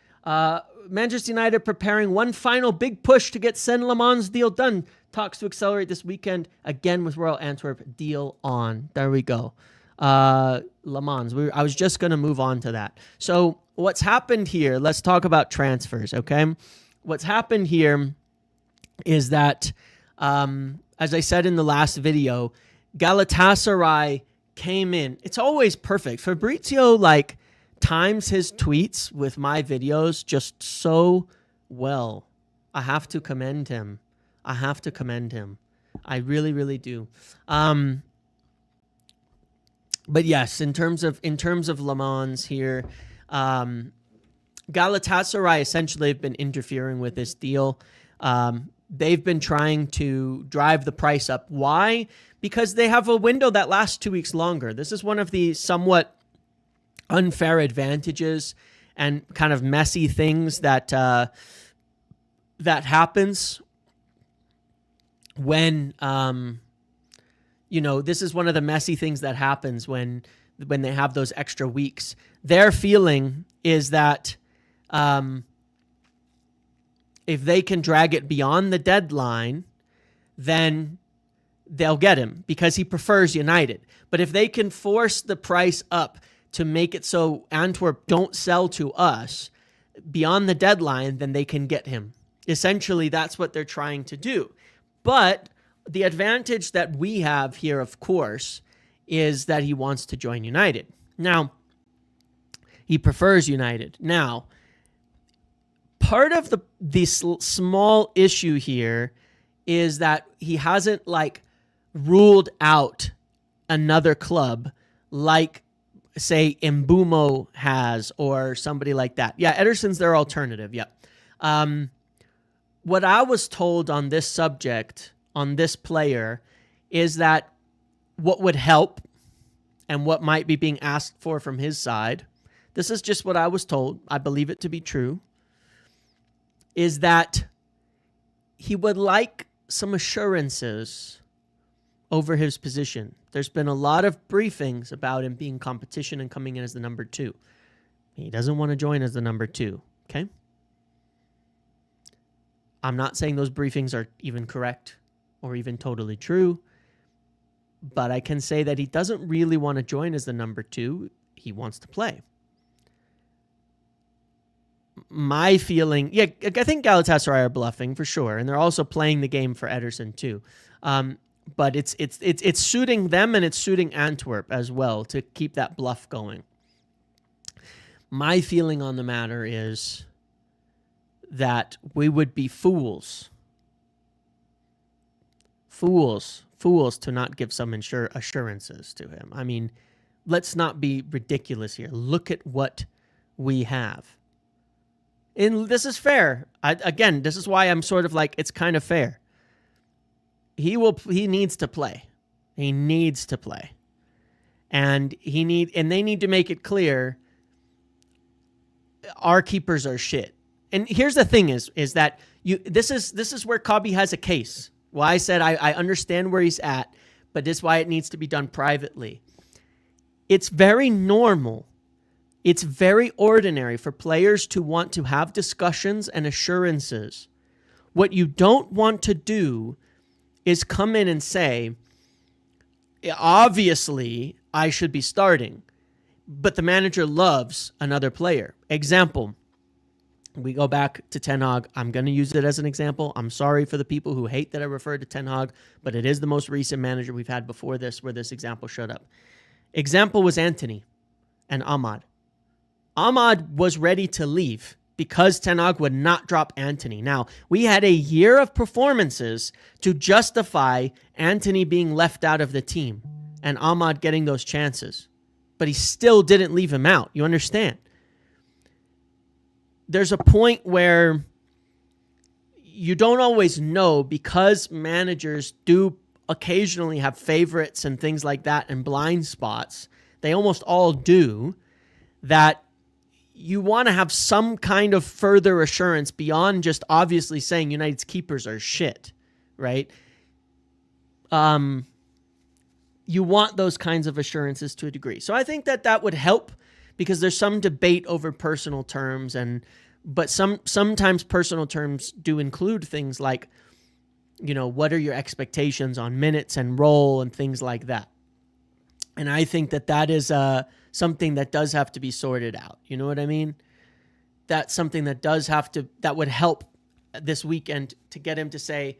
Speaker 1: Manchester United preparing one final big push to get Sen Lammens' deal done. Talks to accelerate this weekend again with Royal Antwerp. Deal on. There we go. Lammens. I was just going to move on to that. So what's happened here, let's talk about transfers, okay? What's happened here is that, as I said in the last video, Galatasaray came in. It's always perfect. Fabrizio, times his tweets with my videos just so well. I have to commend him. I really, really do. But yes, in terms of Lammens here, Galatasaray essentially have been interfering with this deal. They've been trying to drive the price up. Why? Because they have a window that lasts 2 weeks longer. This is one of the somewhat unfair advantages and kind of messy things that that happens when this is one of the messy things that happens when they have those extra weeks. Their feeling is that if they can drag it beyond the deadline, then they'll get him because he prefers United. But if they can force the price up to make it so Antwerp don't sell to us beyond the deadline, then they can get him. Essentially, that's what they're trying to do. But the advantage that we have here, of course, is that he wants to join United. Now, he prefers United. Now, part of the small issue here is that he hasn't ruled out another club like, say, Mbumo has or somebody like that. Yeah, Ederson's their alternative. Yeah. What I was told on this subject, on this player, is that what would help and what might be being asked for from his side, this is just what I was told, I believe it to be true, is that he would like some assurances over his position. There's been a lot of briefings about him being competition and coming in as the number 2. He doesn't want to join as the number 2, okay? I'm not saying those briefings are even correct or even totally true, but I can say that he doesn't really want to join as the number 2. He wants to play. My feeling, yeah, I think Galatasaray are bluffing for sure, and they're also playing the game for Ederson too. But it's suiting them and it's suiting Antwerp as well to keep that bluff going. My feeling on the matter is that we would be fools to not give some assurances to him. I mean, let's not be ridiculous here. Look at what we have. And this is fair. Again, this is why I'm sort of like, it's kind of fair. He needs to play. He needs to play. And they need to make it clear our keepers are shit. And here's the thing is that this is where Kabi has a case. Why I said I understand where he's at, but this is why it needs to be done privately. It's very normal. It's very ordinary for players to want to have discussions and assurances. What you don't want to do is come in and say, obviously, I should be starting, but the manager loves another player. Example, we go back to Ten Hag. I'm going to use it as an example. I'm sorry for the people who hate that I referred to Ten Hag, but it is the most recent manager we've had before this where this example showed up. Example was Antony and Ahmad. Ahmad was ready to leave because Ten Hag would not drop Antony. Now, we had a year of performances to justify Antony being left out of the team and Ahmad getting those chances. But he still didn't leave him out. You understand? There's a point where you don't always know because managers do occasionally have favorites and things like that and blind spots. They almost all do. That you want to have some kind of further assurance beyond just obviously saying United's keepers are shit, right? You want those kinds of assurances to a degree. So I think that would help because there's some debate over personal terms, but sometimes personal terms do include things like, what are your expectations on minutes and role and things like that. And I think that is something that does have to be sorted out. You know what I mean? That's something that would help this weekend to get him to say,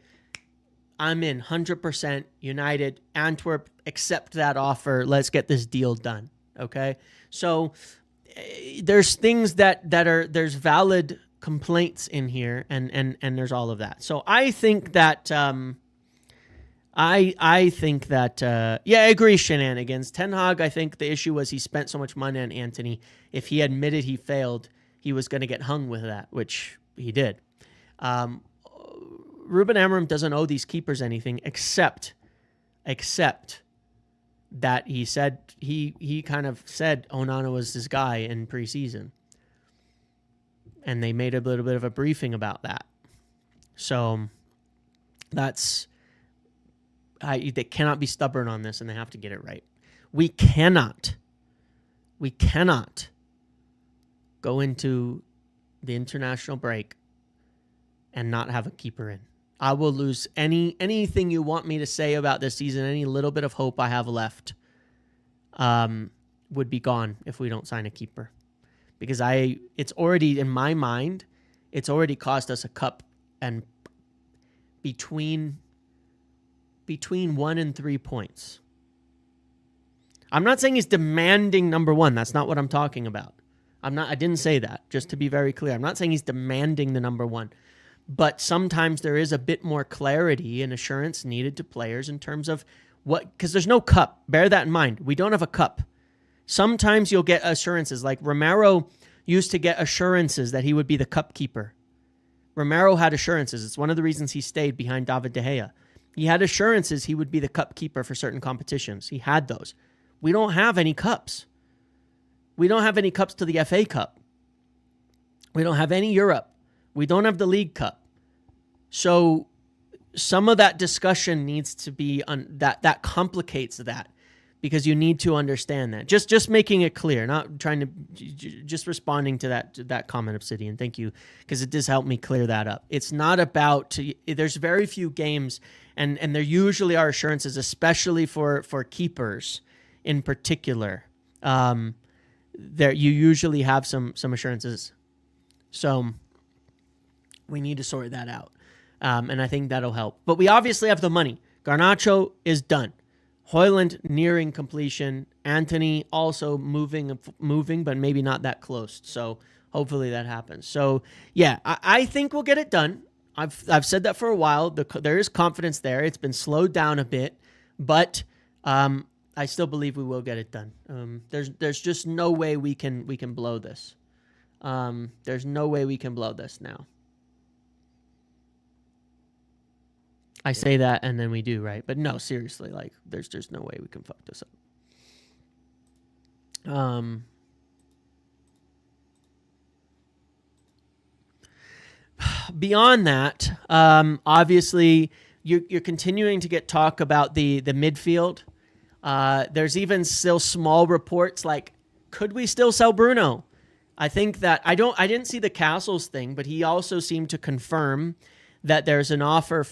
Speaker 1: I'm in 100% United, Antwerp, accept that offer. Let's get this deal done. Okay. So there's things there's valid complaints in here, and there's all of that. So I think that I think that I agree, shenanigans. Ten Hag, I think the issue was he spent so much money on Antony. If he admitted he failed, he was going to get hung with that, which he did. Ruben Amorim doesn't owe these keepers anything except that he said he kind of said Onana was his guy in preseason, and they made a little bit of a briefing about that. So that's they cannot be stubborn on this, and they have to get it right. We cannot go into the international break and not have a keeper in. I will lose anything you want me to say about this season, any little bit of hope I have left would be gone if we don't sign a keeper. Because it's already, in my mind, it's already cost us a cup and between 1 and 3 points. I'm not saying he's demanding number one. That's not what I'm talking about. I didn't say that, just to be very clear. I'm not saying he's demanding the number one. But sometimes there is a bit more clarity and assurance needed to players in terms of because there's no cup. Bear that in mind. We don't have a cup. Sometimes you'll get assurances. Like Romero used to get assurances that he would be the cup keeper. Romero had assurances. It's one of the reasons he stayed behind David De Gea. He had assurances he would be the cup keeper for certain competitions. He had those. We don't have any cups. We don't have any cups to the FA Cup. We don't have any Europe. We don't have the League Cup. So some of that discussion needs to be that complicates that, because you need to understand that. Just making it clear, not trying to just responding to that comment, Obsidian. Thank you, because it does help me clear that up. It's not about there's very few games, and there usually are assurances, especially for keepers in particular. There you usually have some assurances. So we need to sort that out. And I think that'll help. But we obviously have the money. Garnacho is done. Højlund nearing completion. Antony also moving, but maybe not that close. So hopefully that happens. So yeah, I think we'll get it done. I've said that for a while. There is confidence there. It's been slowed down a bit, but I still believe we will get it done. There's just no way we can blow this. There's no way we can blow this now. I say that and then we do, right? But no, seriously, like there's just no way we can fuck this up. Beyond that, obviously you're continuing to get talk about the midfield. There's even still small reports like, could we still sell Bruno? I think that I didn't see the Castles thing, but he also seemed to confirm that there's an offer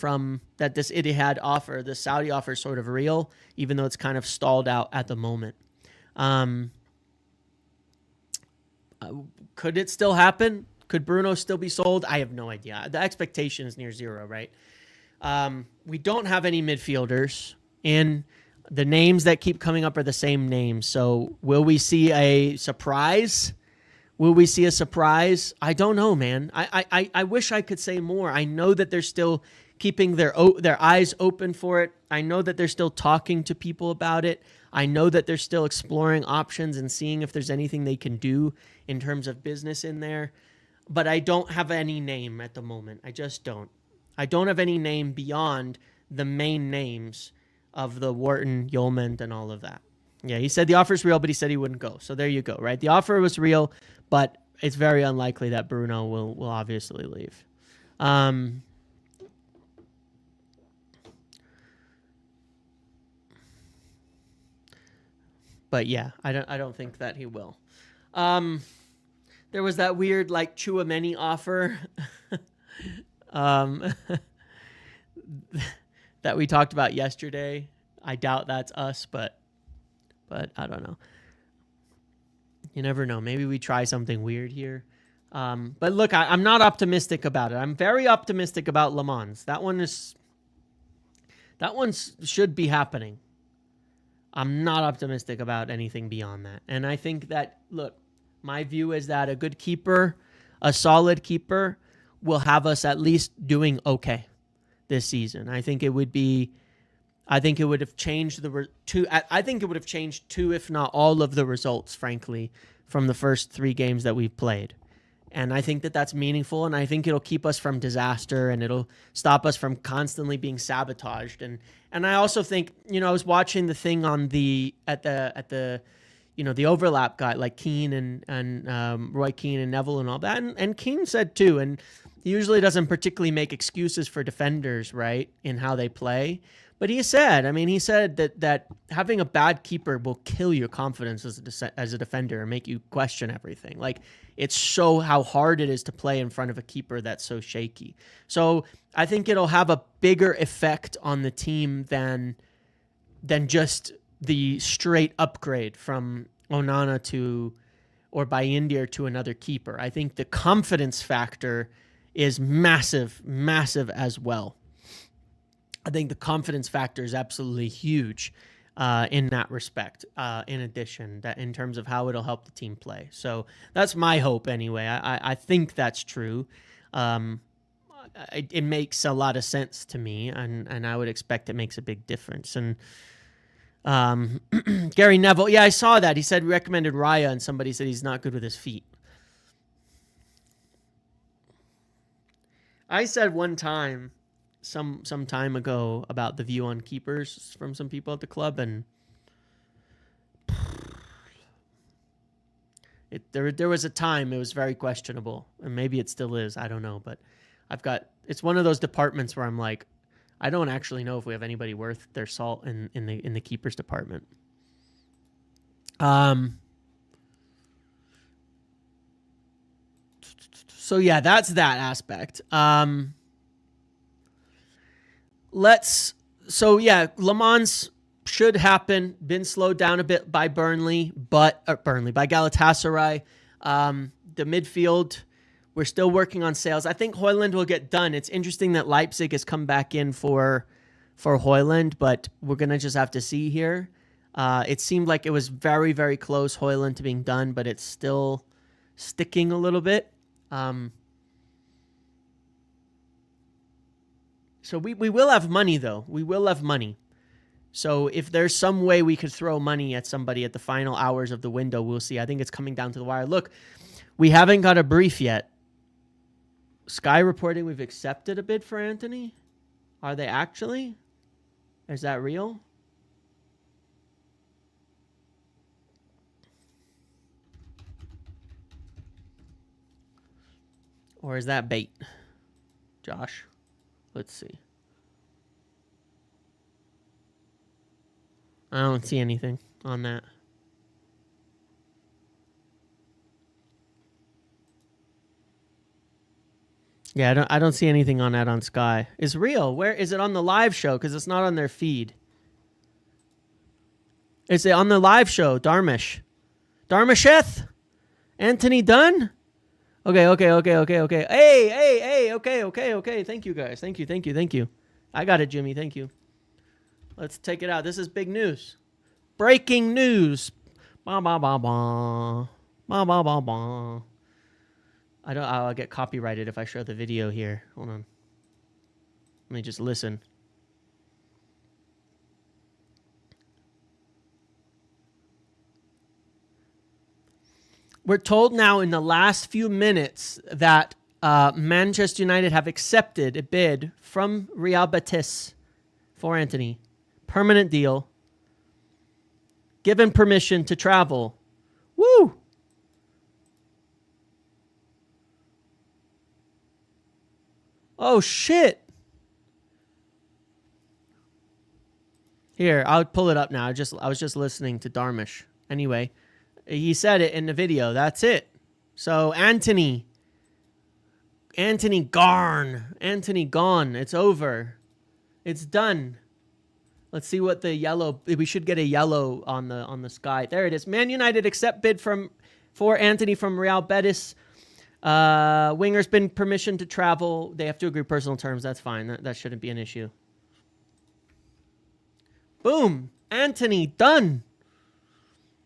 Speaker 1: that this Etihad offer, the Saudi offer, is sort of real, even though it's kind of stalled out at the moment. Could it still happen? Could Bruno still be sold? I have no idea. The expectation is near zero, right? We don't have any midfielders, and the names that keep coming up are the same names. So will we see a surprise? Will we see a surprise? I don't know, man. I wish I could say more. I know that they're still keeping their eyes open for it. I know that they're still talking to people about it. I know that they're still exploring options and seeing if there's anything they can do in terms of business in there. But I don't have any name at the moment. I just don't. I don't have any name beyond the main names of the Wharton, Yeoman, and all of that. Yeah, he said the offer's real, but he said he wouldn't go. So there you go, right? The offer was real, but it's very unlikely that Bruno will obviously leave. But yeah, I don't think that he will. There was that weird like Chouameni offer that we talked about yesterday. I doubt that's us, but I don't know. You never know. Maybe we try something weird here. But look, I'm not optimistic about it. I'm very optimistic about Lammens. That one should be happening. I'm not optimistic about anything beyond that. And I think that, look, My view is that a good keeper, a solid keeper, will have us at least doing okay this season. I think it would have changed I think it would have changed two, if not all of the results, frankly, from the first 3 games that we've played. And I think that that's meaningful, and I think it'll keep us from disaster, and it'll stop us from constantly being sabotaged. And I also think, I was watching the thing on the overlap guy, like Keane and Roy Keane and Neville and all that. And Keane said too, and he usually doesn't particularly make excuses for defenders, right, in how they play. But he said that having a bad keeper will kill your confidence as a defender and make you question everything. Like, it's so how hard it is to play in front of a keeper that's so shaky. So I think it'll have a bigger effect on the team than just the straight upgrade from Onana or Bayindir to another keeper. I think the confidence factor is massive, massive as well. I think the confidence factor is absolutely huge in that respect, in addition, that in terms of how it'll help the team play. So that's my hope anyway. I think that's true. It makes a lot of sense to me, and I would expect it makes a big difference. And Gary Neville, yeah, I saw that. He said we recommended Raya, and somebody said he's not good with his feet. I said one time, some time ago, about the view on keepers from some people at the club, and there was a time it was very questionable, and maybe it still is. I don't know, but it's one of those departments where I'm like, I don't actually know if we have anybody worth their salt in the keepers department. So yeah, that's that aspect. Lammens should happen. Been slowed down a bit by Burnley, by Galatasaray. The midfield, we're still working on sales. I think Højlund will get done. It's interesting that Leipzig has come back in for Højlund, but we're gonna just have to see here. It seemed like it was very, very close, Højlund, to being done, but it's still sticking a little bit. So we will have money, though. We will have money. So if there's some way we could throw money at somebody at the final hours of the window, we'll see. I think it's coming down to the wire. Look, we haven't got a brief yet. Sky reporting we've accepted a bid for Antony. Are they actually? Is that real? Or is that bait? Josh, let's see. I don't see anything on that. Yeah, I don't see anything on that on Sky. It's real. Where is it on the live show? Because it's not on their feed. Is it on the live show? Darmasheth? Anthony Dunn? Okay. Hey, okay. Thank you, guys. Thank you. I got it, Jimmy. Thank you. Let's take it out. This is big news. Breaking news. I'll get copyrighted if I show the video here. Hold on. Let me just listen. We're told now in the last few minutes that Manchester United have accepted a bid from Real Betis for Antony. Permanent deal. Given permission to travel. Woo! Oh, shit. Here, I'll pull it up now. I was just listening to Darmish. Anyway, he said it in the video. That's it. So, Antony gone. It's over. It's done. Let's see what the yellow... We should get a yellow on the Sky. There it is. Man United accept bid for Antony from Real Betis. Winger's been permission to travel. They have to agree personal terms. That's fine. That shouldn't be an issue. Boom. Antony, done.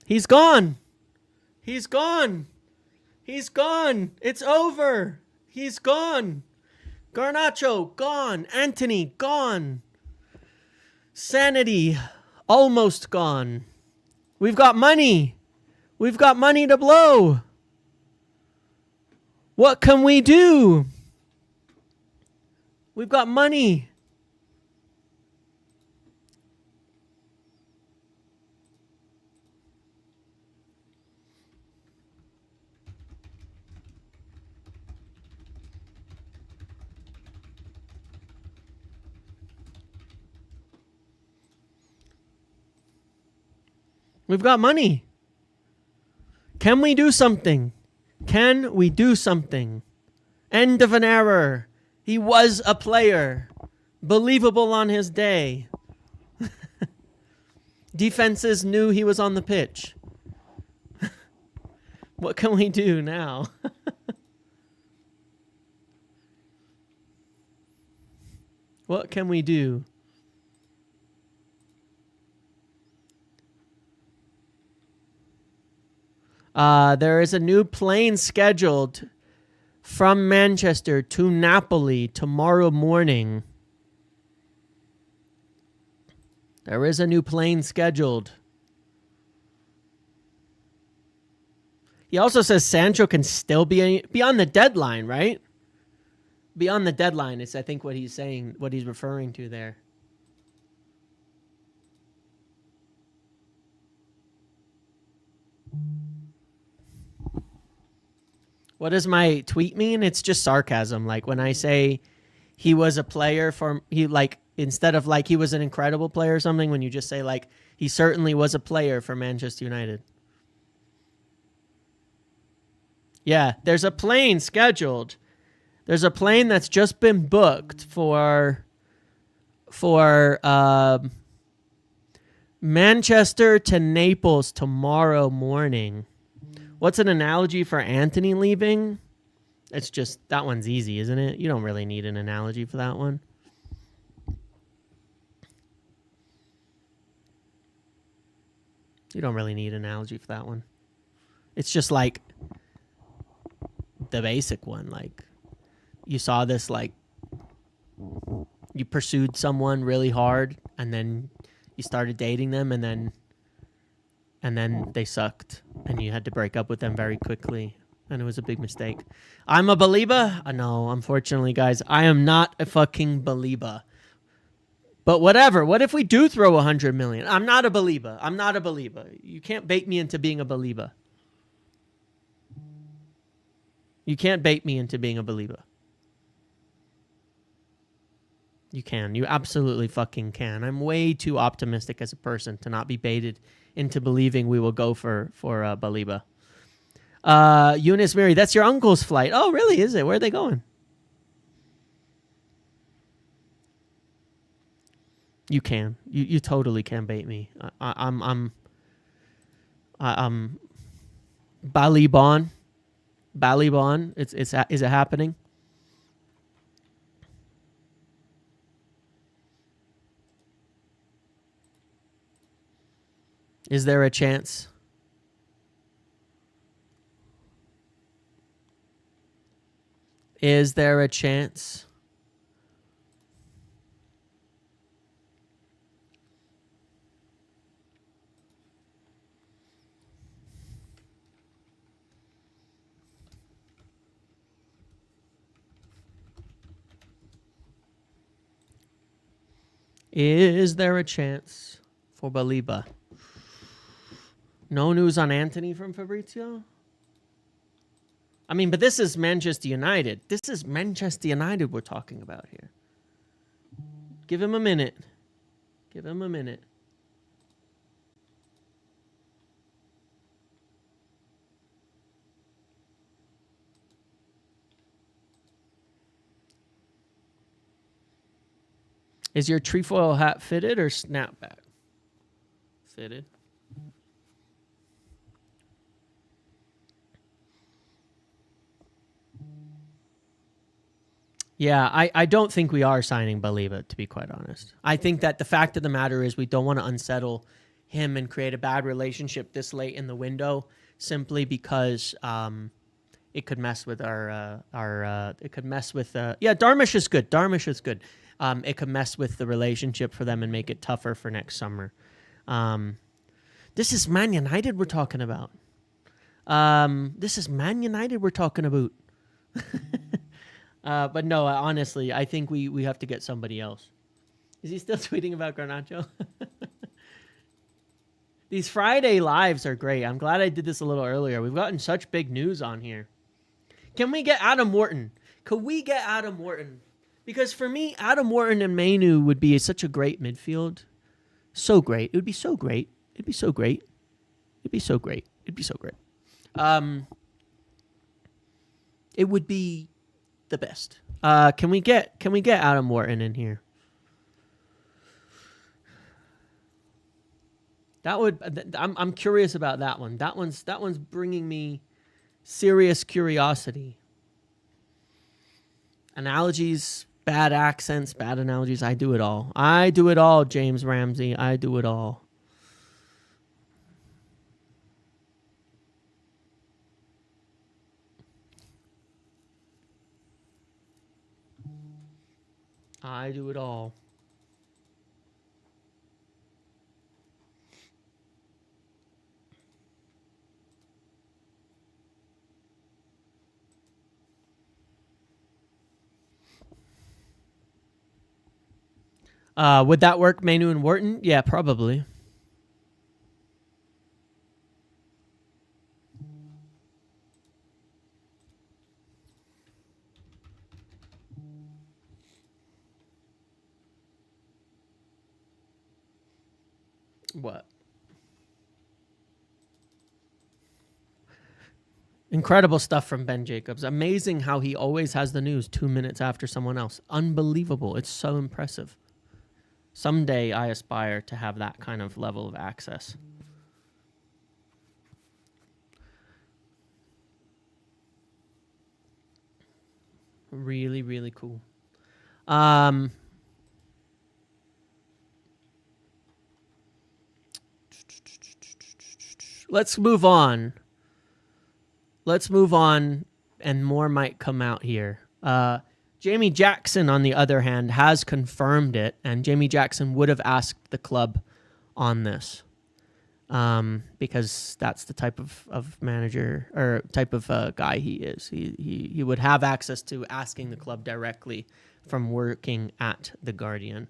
Speaker 1: He's gone. He's gone. It's over. He's gone. Garnacho, gone. Anthony, gone. Sanity, almost gone. We've got money. We've got money to blow. What can we do? We've got money. We've got money. Can we do something? Can we do something? End of an error. He was a player. Believable on his day. Defenses knew he was on the pitch. What can we do now? What can we do? There is a new plane scheduled from Manchester to Napoli tomorrow morning. There is a new plane scheduled. He also says Sancho can still be on the deadline, right? Beyond the deadline is, I think, what he's saying, what he's referring to there. What does my tweet mean? It's just sarcasm. Like when I say he was a player instead of like he was an incredible player or something, when you just say like he certainly was a player for Manchester United. Yeah, there's a plane scheduled. There's a plane that's just been booked for Manchester to Naples tomorrow morning. What's an analogy for Anthony leaving? It's just, that one's easy, isn't it? You don't really need an analogy for that one. You don't really need an analogy for that one. It's just like the basic one. Like you saw this, like you pursued someone really hard and then you started dating them and then they sucked and you had to break up with them very quickly and it was a big mistake. I'm a believer? No, unfortunately, guys, I am not a fucking believer. But whatever. What if we do throw 100 million? I'm not a believer. I'm not a believer. You can't bait me into being a believer. You can't bait me into being a believer. You can. You absolutely fucking can. I'm way too optimistic as a person to not be baited into believing we will go for Baliba. Eunice Mary, that's your uncle's flight. Oh, really? Is it? Where are they going? You can. You totally can bait me. I'm Balibon. Balibon. Is it happening? Is there a chance? Is there a chance? Is there a chance for Baliba? No news on Anthony from Fabrizio? I mean, but this is Manchester United. This is Manchester United we're talking about here. Give him a minute. Give him a minute. Is your trefoil hat fitted or snapback? Fitted. Yeah, I don't think we are signing Baliba, to be quite honest. I think that the fact of the matter is we don't want to unsettle him and create a bad relationship this late in the window simply because it could mess with it could mess with yeah, Darmish is good. Darmish is good. It could mess with the relationship for them and make it tougher for next summer. This is Man United we're talking about. This is Man United we're talking about. But no, honestly, I think we have to get somebody else. Is he still tweeting about Garnacho? These Friday lives are great. I'm glad I did this a little earlier. We've gotten such big news on here. Can we get Adam Wharton? Could we get Adam Wharton? Because for me, Adam Wharton and Mainoo would be such a great midfield. So great. It would be so great. It'd be so great. It'd be so great. It'd be so great. It would be the best. Can we get Adam Wharton in here? That would. I'm curious about that one. That one's bringing me serious curiosity. Analogies, bad accents, bad analogies. I do it all. I do it all, James Ramsey. I do it all. I do it all. Would that work, Mainoo and Wharton? Yeah, probably. What? Incredible stuff from Ben Jacobs. Amazing how he always has the news 2 minutes after someone else. Unbelievable. It's so impressive. Someday I aspire to have that kind of level of access. Really, really cool. Let's move on. Let's move on, and more might come out here. Jamie Jackson, on the other hand, has confirmed it, and Jamie Jackson would have asked the club on this because that's the type of manager or type of guy he is. He would have access to asking the club directly from working at The Guardian.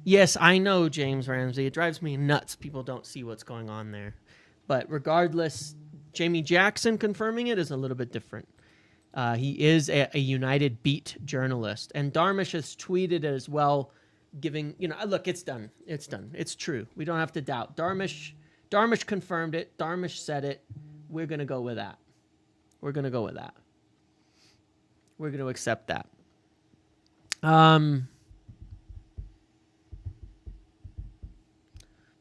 Speaker 1: Yes, I know, James Ramsey. It drives me nuts. People don't see what's going on there. But regardless, Jamie Jackson confirming it is a little bit different. He is a United beat journalist. And Darmish has tweeted as well, giving, look, it's done. It's done. It's true. We don't have to doubt. Darmish confirmed it. Darmish said it. We're going to go with that. We're going to go with that. We're going to accept that.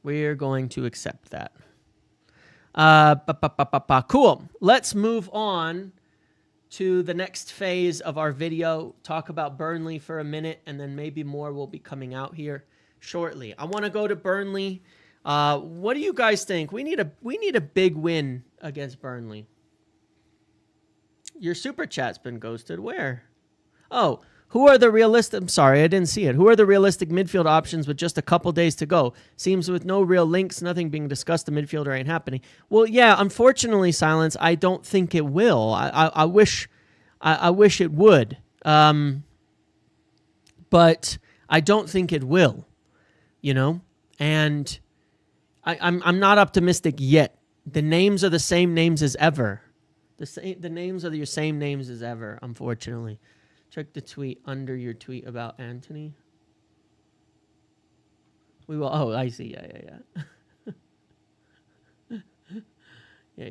Speaker 1: We're going to accept that. Cool. Let's move on to the next phase of our video. Talk about Burnley for a minute, and then maybe more will be coming out here shortly. I want to go to Burnley. What do you guys think? We need a big win against Burnley. Your super chat's been ghosted. Where? Oh, who are the realistic? I'm sorry, I didn't see it. Who are the realistic midfield options with just a couple days to go? Seems with no real links, nothing being discussed, the midfielder ain't happening. Well, yeah, unfortunately, Silence, I don't think it will. I wish it would. But I don't think it will. And I'm not optimistic yet. The names are the same names as ever. The names are your same names as ever, unfortunately. Check the tweet under your tweet about Anthony. We will. Oh, I see. Yeah. Yeah.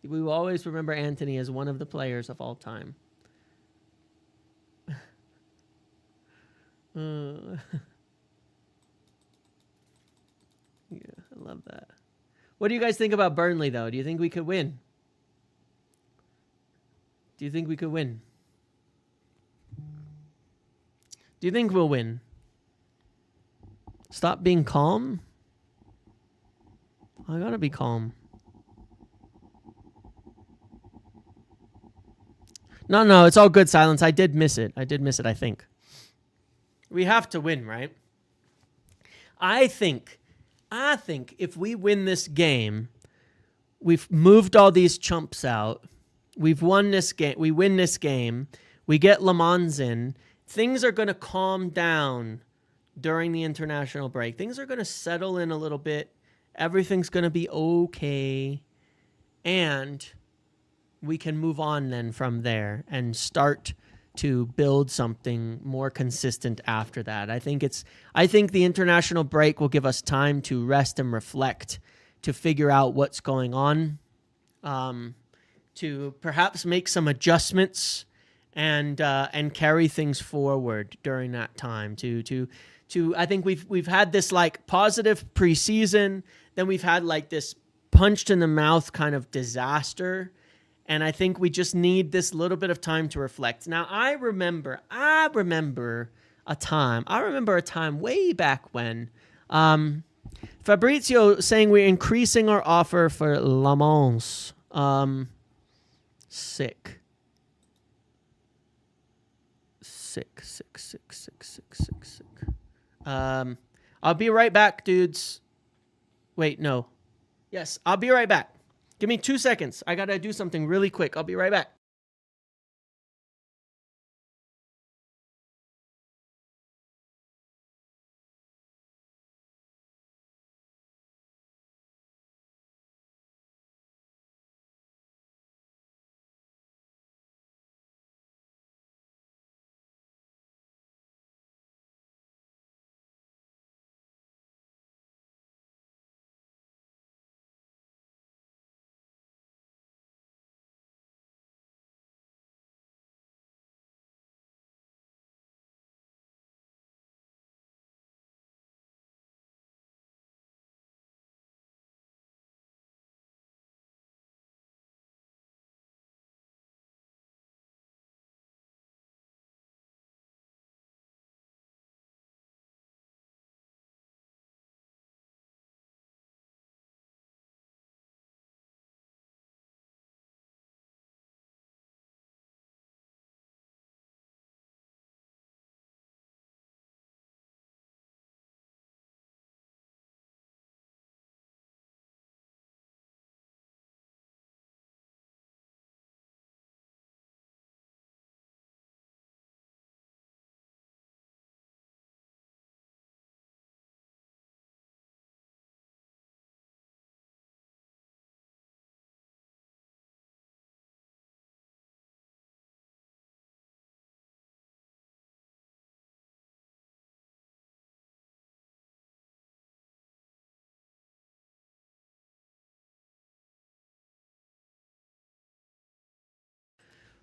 Speaker 1: We will always remember Anthony as one of the players of all time. Yeah, I love that. What do you guys think about Burnley, though? Do you think we could win? Do you think we could win? Do you think we'll win? Stop being calm? I gotta be calm. No, it's all good, Silence. I did miss it, I think. We have to win, right? I think if we win this game, we've moved all these chumps out. We've won this game. We win this game. We get Lammens in. Things are going to calm down during the international break. Things are going to settle in a little bit. Everything's going to be okay. And we can move on then from there and start to build something more consistent after that. I think the international break will give us time to rest and reflect, to figure out what's going on, to perhaps make some adjustments and carry things forward during that time. I think we've had this like positive preseason, then we've had like this punched in the mouth kind of disaster. And I think we just need this little bit of time to reflect. Now, I remember a time way back when Fabrizio saying we're increasing our offer for Lammens. Sick. I'll be right back, dudes. Wait, no. Yes, I'll be right back. Give me 2 seconds. I got to do something really quick. I'll be right back.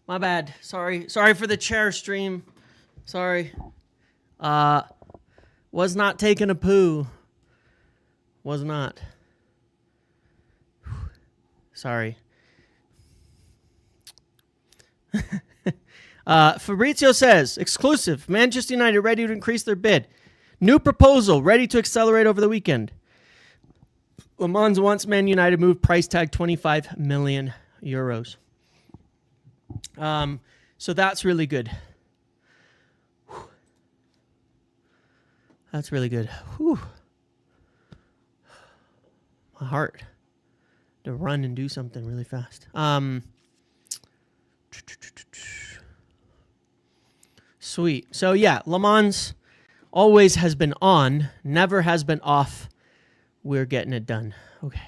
Speaker 1: My bad. Sorry for the chair stream. Sorry. Was not taking a poo. Was not. Sorry. Fabrizio says, exclusive. Manchester United ready to increase their bid. New proposal ready to accelerate over the weekend. Lammens wants Man United move price tag 25 million euros. So that's really good. That's really good. Whew. My heart to run and do something really fast. Sweet. So yeah, Lammens always has been on, never has been off. We're getting it done. Okay.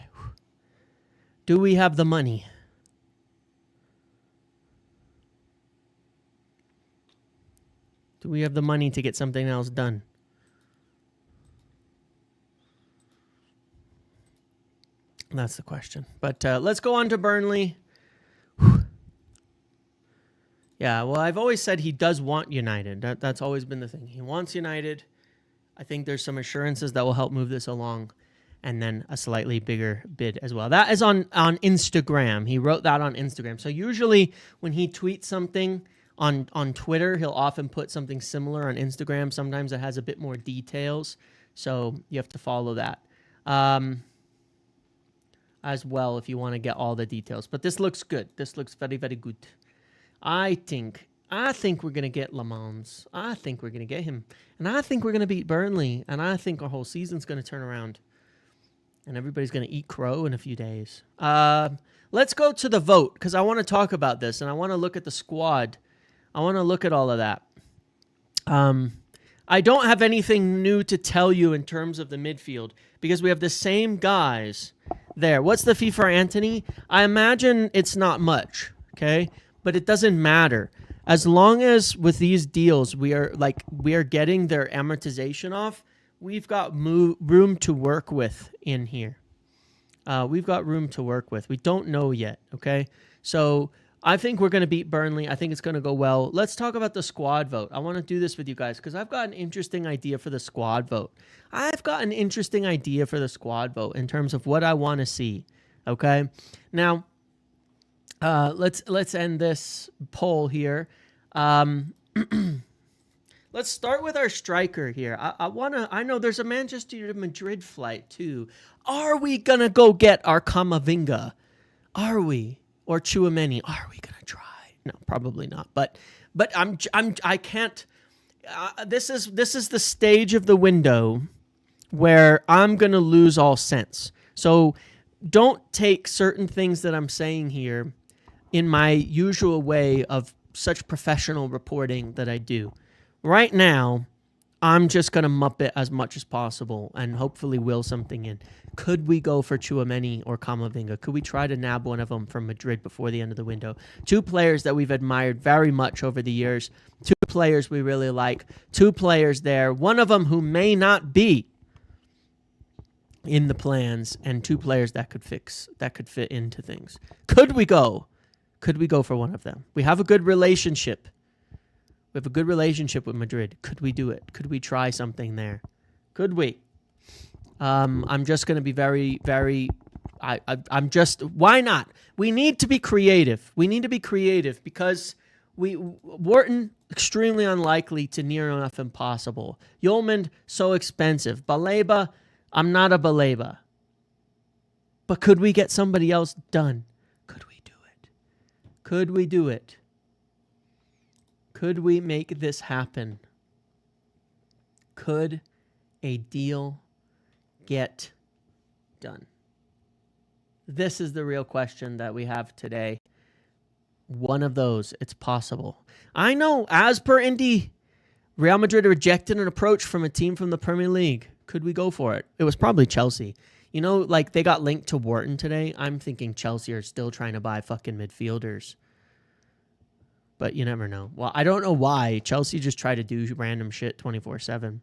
Speaker 1: Do we have the money? Do we have the money to get something else done? That's the question. But let's go on to Burnley. Whew. Yeah, well, I've always said he does want United. That's always been the thing. He wants United. I think there's some assurances that will help move this along. And then a slightly bigger bid as well. That is on Instagram. He wrote that on Instagram. So usually when he tweets something on Twitter, he'll often put something similar on Instagram. Sometimes it has a bit more details. So you have to follow that as well if you want to get all the details. But this looks good. This looks very, very good. I think we're going to get Lammens. I think we're going to get him. And I think we're going to beat Burnley. And I think our whole season's going to turn around. And everybody's going to eat crow in a few days. Let's go to the vote, because I want to talk about this. And I want to look at the squad. I want to look at all of that. I don't have anything new to tell you in terms of the midfield, because we have the same guys there. What's the fee for Anthony? I imagine it's not much, okay? But it doesn't matter. As long as with these deals we are getting their amortization off, we've got room to work with in here. We've got room to work with. We don't know yet, okay? So I think we're going to beat Burnley. I think it's going to go well. Let's talk about the squad vote. I want to do this with you guys because I've got an interesting idea for the squad vote. I've got an interesting idea for the squad vote in terms of what I want to see, okay? Now, let's end this poll here. Let's start with our striker here. I know there's a Manchester to Madrid flight too. Are we gonna go get our Camavinga? Are we? Or Tchouaméni? Are we gonna try? No, probably not. But I can't. This is the stage of the window where I'm gonna lose all sense. So don't take certain things that I'm saying here in my usual way of such professional reporting that I do. Right now, I'm just going to Muppet as much as possible and hopefully will something in. Could we go for Tchouaméni or Camavinga? Could we try to nab one of them from Madrid before the end of the window? Two players that we've admired very much over the years. Two players we really like. Two players there. One of them who may not be in the plans, and two players that could fit into things. Could we go? Could we go for one of them? We have a good relationship. We have a good relationship with Madrid. Could we do it? Could we try something there? Could we? I'm just going to be very, very... I'm just... Why not? We need to be creative. We need to be creative because Wharton, extremely unlikely to near enough impossible. Yeoman, so expensive. Baleba, I'm not a Baleba. But could we get somebody else done? Could we do it? Could we do it? Could we make this happen? Could a deal get done? This is the real question that we have today. One of those, it's possible. I know, as per Indy, Real Madrid rejected an approach from a team from the Premier League. Could we go for it? It was probably Chelsea. You know, like they got linked to Wharton today. I'm thinking Chelsea are still trying to buy fucking midfielders. But you never know. Well, I don't know why. Chelsea just try to do random shit 24/7.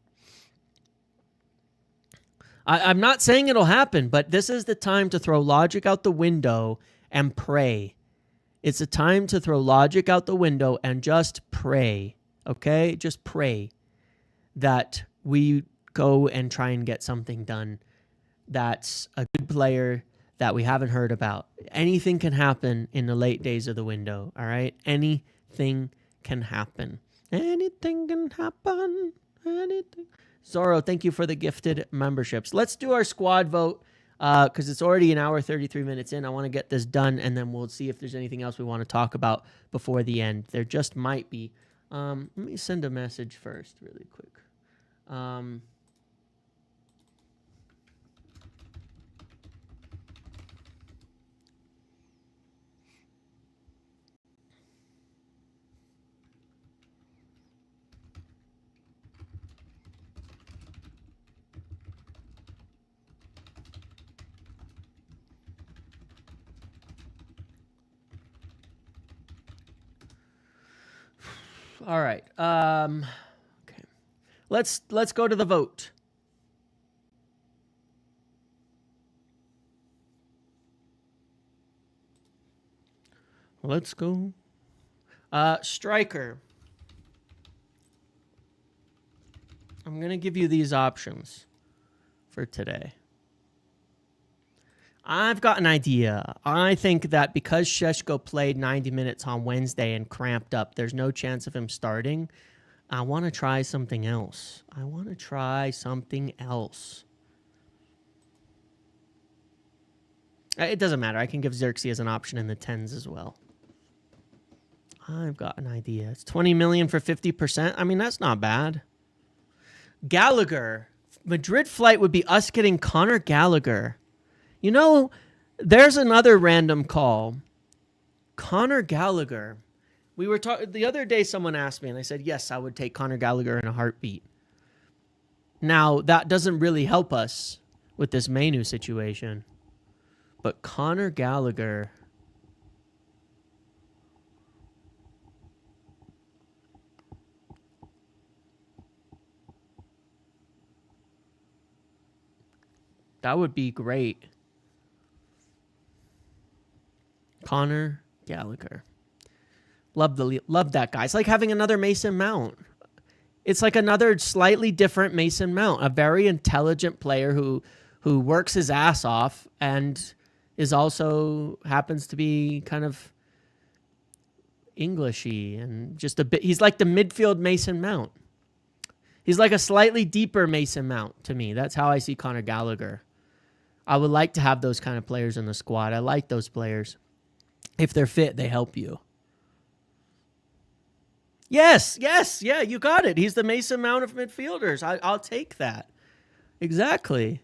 Speaker 1: I'm not saying it'll happen, but this is the time to throw logic out the window and pray. It's a time to throw logic out the window and just pray, okay? Just pray that we go and try and get something done that's a good player that we haven't heard about. Anything can happen in the late days of the window, all right? Anything can happen. Anything can happen. Anything. Zorro, thank you for the gifted memberships. Let's do our squad vote because it's already an hour, 33 minutes in. I want to get this done, and then we'll see if there's anything else we want to talk about before the end. There just might be. Let me send a message first really quick. All right. Okay. Let's go to the vote. Let's go. Striker. I'm going to give you these options for today. I've got an idea. I think that because Šeško played 90 minutes on Wednesday and cramped up, there's no chance of him starting. I want to try something else. It doesn't matter. I can give Xerxes as an option in the 10s as well. I've got an idea. It's 20 million for 50%. I mean, that's not bad. Gallagher. Madrid flight would be us getting Conor Gallagher. You know, there's another random call. Conor Gallagher. We were talking the other day, someone asked me, and I said, yes, I would take Conor Gallagher in a heartbeat. Now, that doesn't really help us with this Mainoo situation. But Conor Gallagher... that would be great. Conor Gallagher. Love that guy. It's like having another Mason Mount. It's like another slightly different Mason Mount, a very intelligent player who works his ass off and is also happens to be kind of Englishy and just a bit. He's like the midfield Mason Mount. He's like a slightly deeper Mason Mount to me. That's how I see Conor Gallagher. I would like to have those kind of players in the squad. I like those players. If they're fit, they help you. Yes, yeah, you got it. He's the Mason Mount of midfielders. I'll take that. Exactly.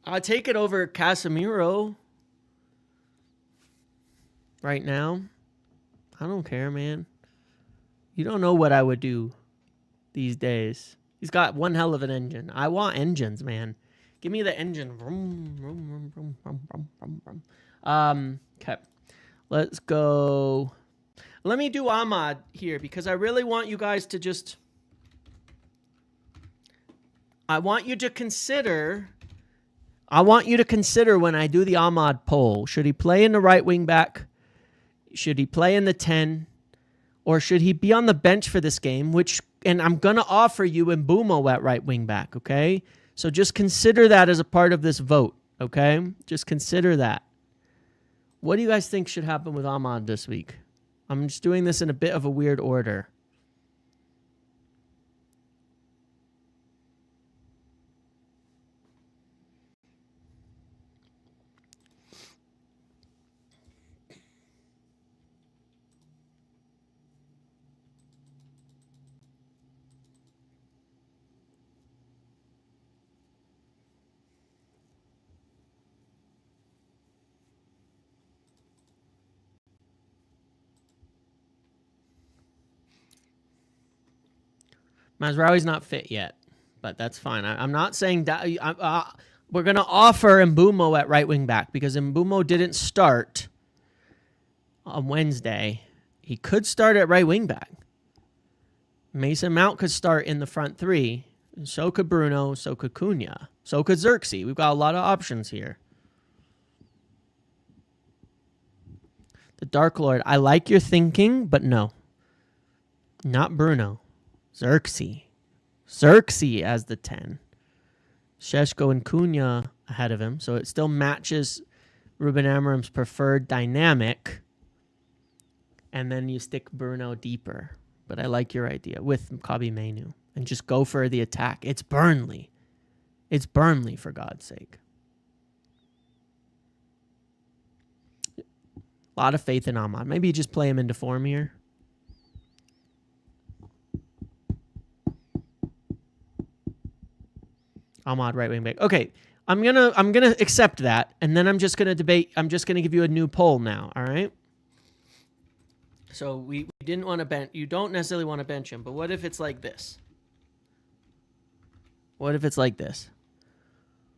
Speaker 1: I'll take it over Casemiro right now. I don't care, man. You don't know what I would do these days. He's got one hell of an engine. I want engines, man. Give me the engine. Vroom, vroom, vroom, vroom, vroom, vroom, vroom. Okay. Let's go. Let me do Ahmad here because I really want you guys to just... I want you to consider when I do the Ahmad poll. Should he play in the right wing back? Should he play in the 10? Or should he be on the bench for this game? And I'm going to offer you Mbeumo at right wing back, okay? So just consider that as a part of this vote, okay? Just consider that. What do you guys think should happen with Ahmad this week? I'm just doing this in a bit of a weird order. Mazraoui's not fit yet, but that's fine. I'm not saying that. We're going to offer Mbeumo at right wing back because Mbeumo didn't start on Wednesday. He could start at right wing back. Mason Mount could start in the front three. So could Bruno. So could Cunha. So could Xerxes. We've got a lot of options here. The Dark Lord. I like your thinking, but no. Not Bruno. Xerxes as the 10. Šeško and Cunha ahead of him. So it still matches Ruben Amorim's preferred dynamic. And then you stick Bruno deeper. But I like your idea with Maccabi Mainoo. And just go for the attack. It's Burnley. It's Burnley, for God's sake. A lot of faith in Ahmad. Maybe you just play him into form here. Ahmad right wing back. Okay, I'm gonna accept that, and then I'm just gonna debate. I'm just gonna give you a new poll now. All right. So we didn't want to bench. You don't necessarily want to bench him, but what if it's like this? What if it's like this?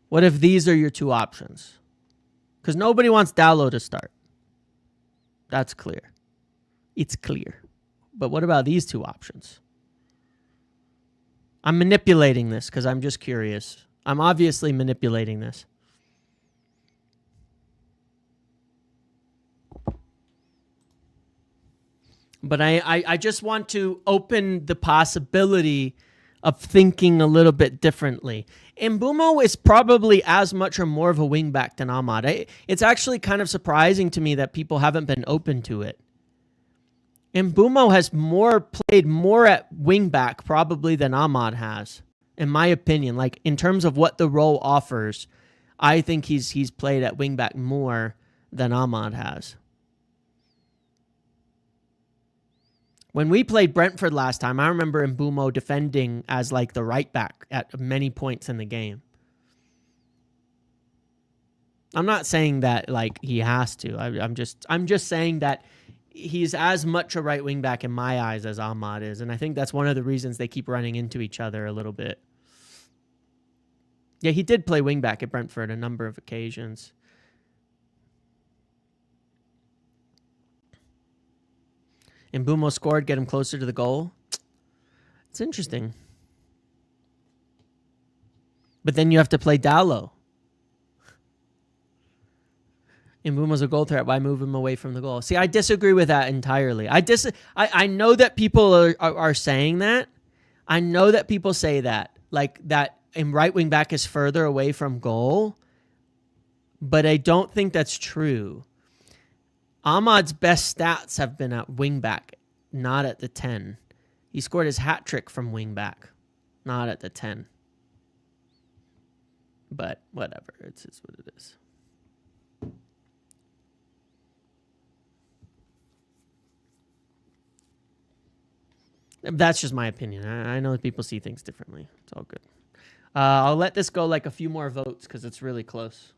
Speaker 1: What if these are your two options? Because nobody wants Dalot to start. That's clear. It's clear. But what about these two options? I'm manipulating this because I'm just curious. I'm obviously manipulating this. But I just want to open the possibility of thinking a little bit differently. Mbeumo is probably as much or more of a wingback than Ahmad. It's actually kind of surprising to me that people haven't been open to it. Mbeumo has played more at wingback probably than Ahmad has, in my opinion. Like in terms of what the role offers, I think he's played at wingback more than Ahmad has. When we played Brentford last time, I remember Mbeumo defending as like the right back at many points in the game. I'm not saying that like he has to. I'm just saying that he's as much a right wing back in my eyes as Ahmad is, and I think that's one of the reasons they keep running into each other a little bit. Yeah, he did play wing back at Brentford a number of occasions. Mbeumo scored, get him closer to the goal. It's interesting. But then you have to play Dallo. Mbeumo's a goal threat. Why move him away from the goal? See, I disagree with that entirely. I know that people are saying that. I know that people say that. Like that in right wing back is further away from goal. But I don't think that's true. Ahmad's best stats have been at wing back, not at the 10. He scored his hat trick from wing back, not at the 10. But whatever. It's what it is. That's just my opinion. I know that people see things differently. It's all good. I'll let this go like a few more votes because it's really close.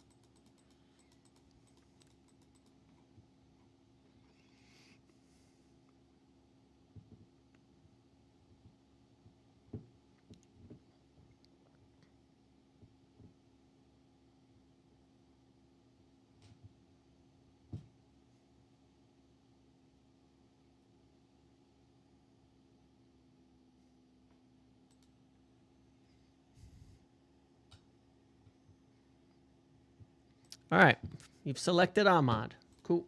Speaker 1: All right. You've selected Ahmad. Cool.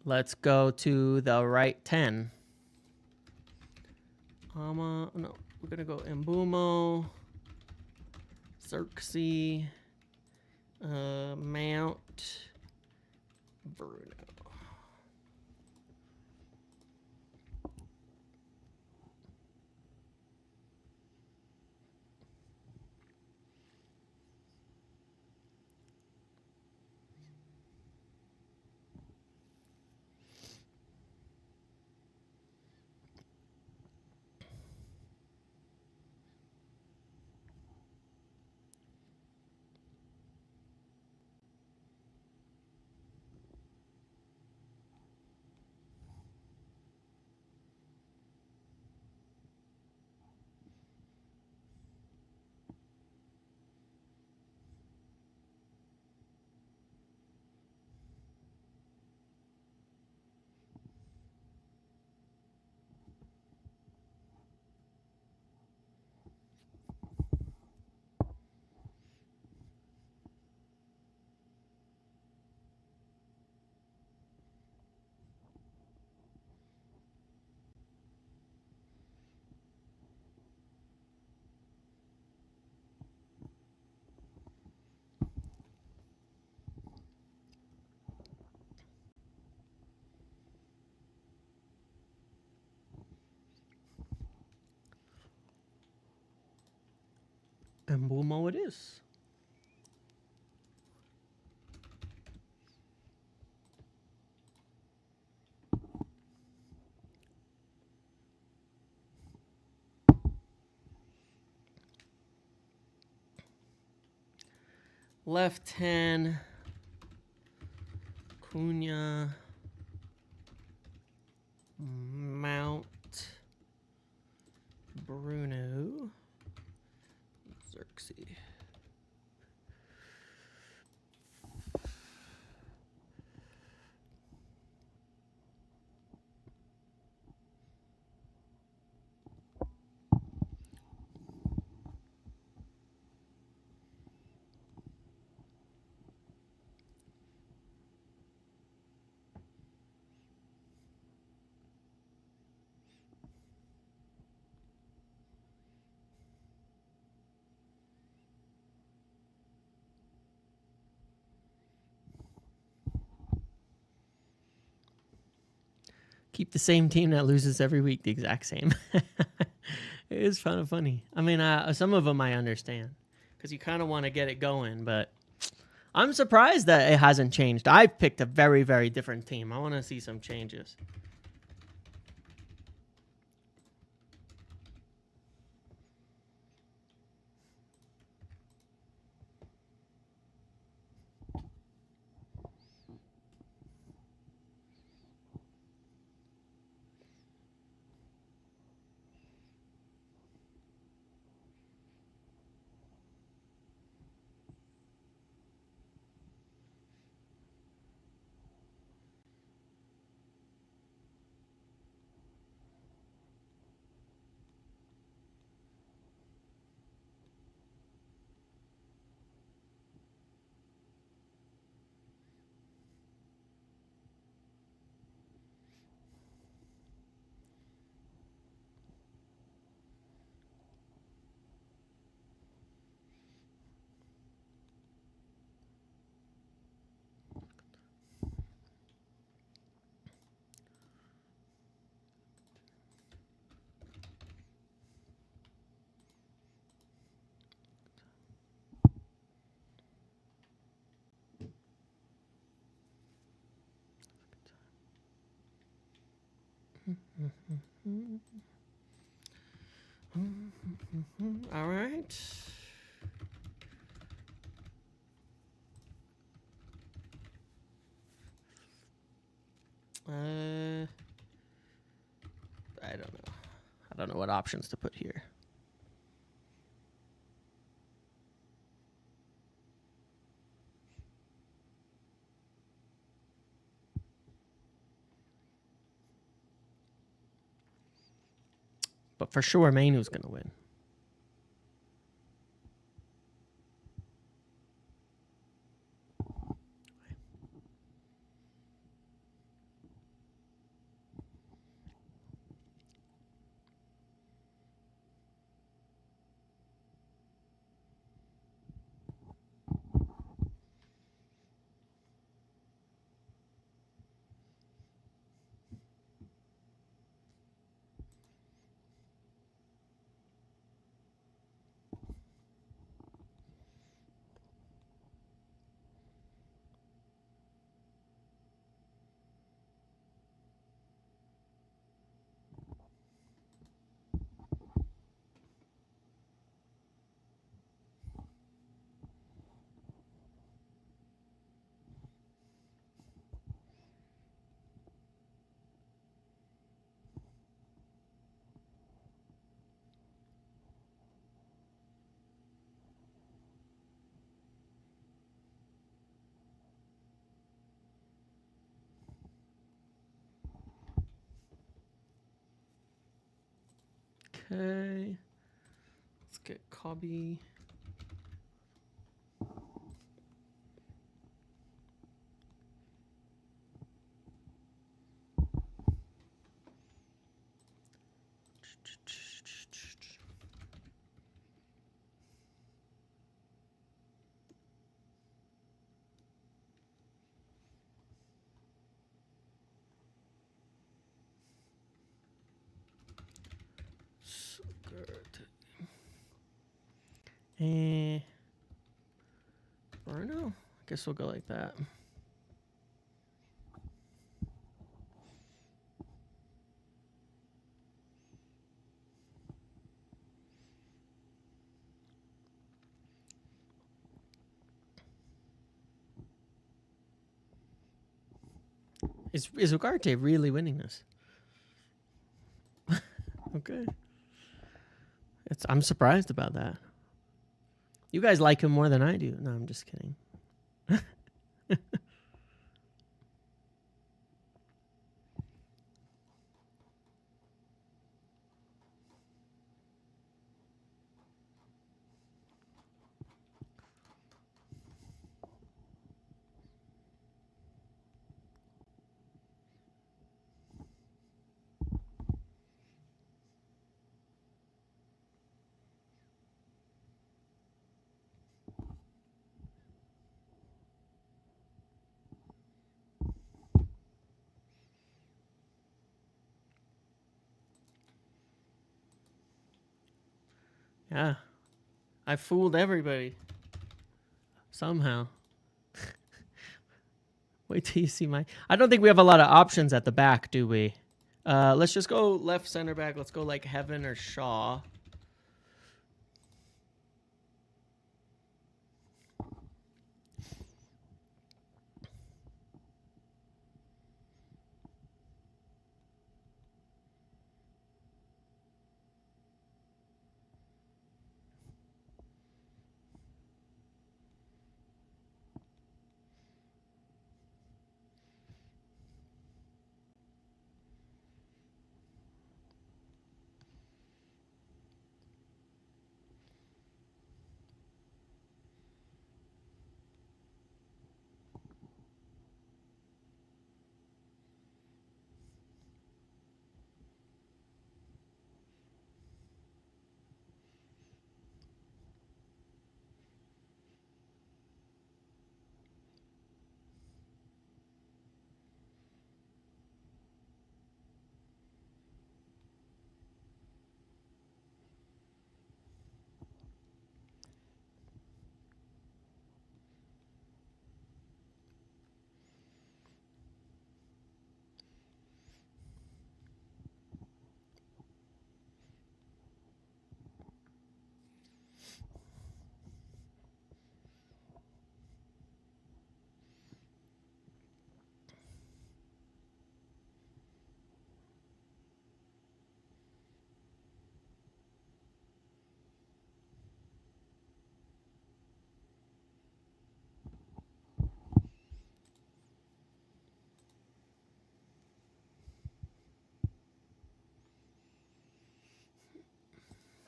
Speaker 1: Let's go to the right 10. No, we're going to go Mbeumo, Xerxes, Mount, Bruno. Mbeumo it is. Left 10, Cunha, Mount, Bruno, Xerxes. Keep the same team that loses every week the exact same. It is kind of funny. I mean, some of them I understand because you kind of want to get it going, but I'm surprised that it hasn't changed. I picked a very, very different team. I want to see some changes. All right. I don't know. I don't know what options to put here. But for sure, Mainoo's going to win. Okay. Let's get Cobby. So good. Bruno? I guess we'll go like that. Is Ugarte really winning this? Okay. I'm surprised about that. You guys like him more than I do. No, I'm just kidding. Yeah. I fooled everybody. Somehow. Wait till you see my... I don't think we have a lot of options at the back, do we? Let's just go left center back. Let's go like Heaven or Shaw.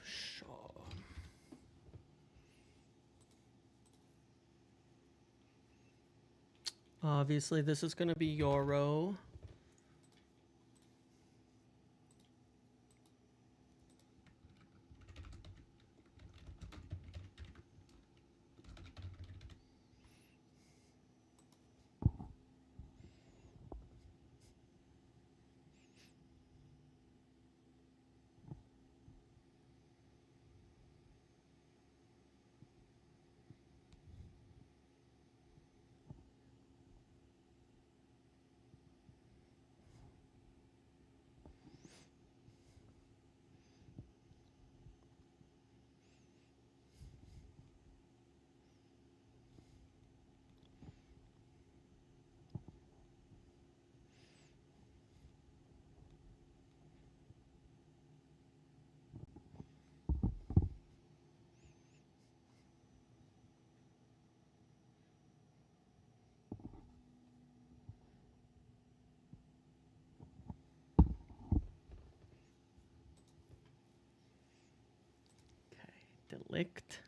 Speaker 1: Shaw. Obviously, this is going to be Euro. Delict.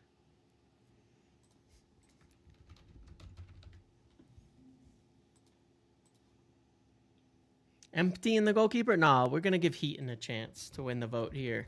Speaker 1: Empty in the goalkeeper? Nah, we're going to give Heaton a chance to win the vote here.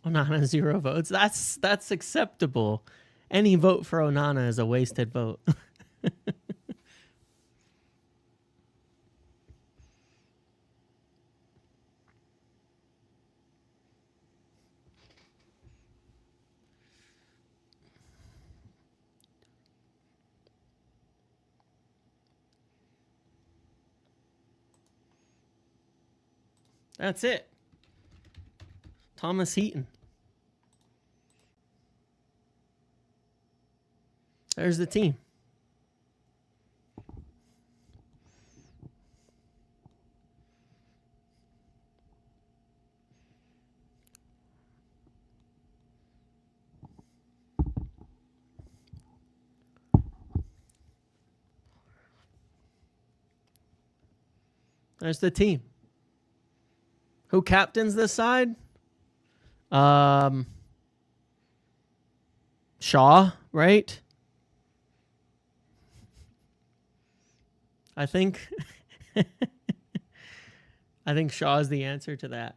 Speaker 1: Onana 0 votes. That's acceptable. Any vote for Onana is a wasted vote. That's it. Thomas Heaton. There's the team. There's the team. Who captains this side? Shaw, right? I think I think Shaw is the answer to that.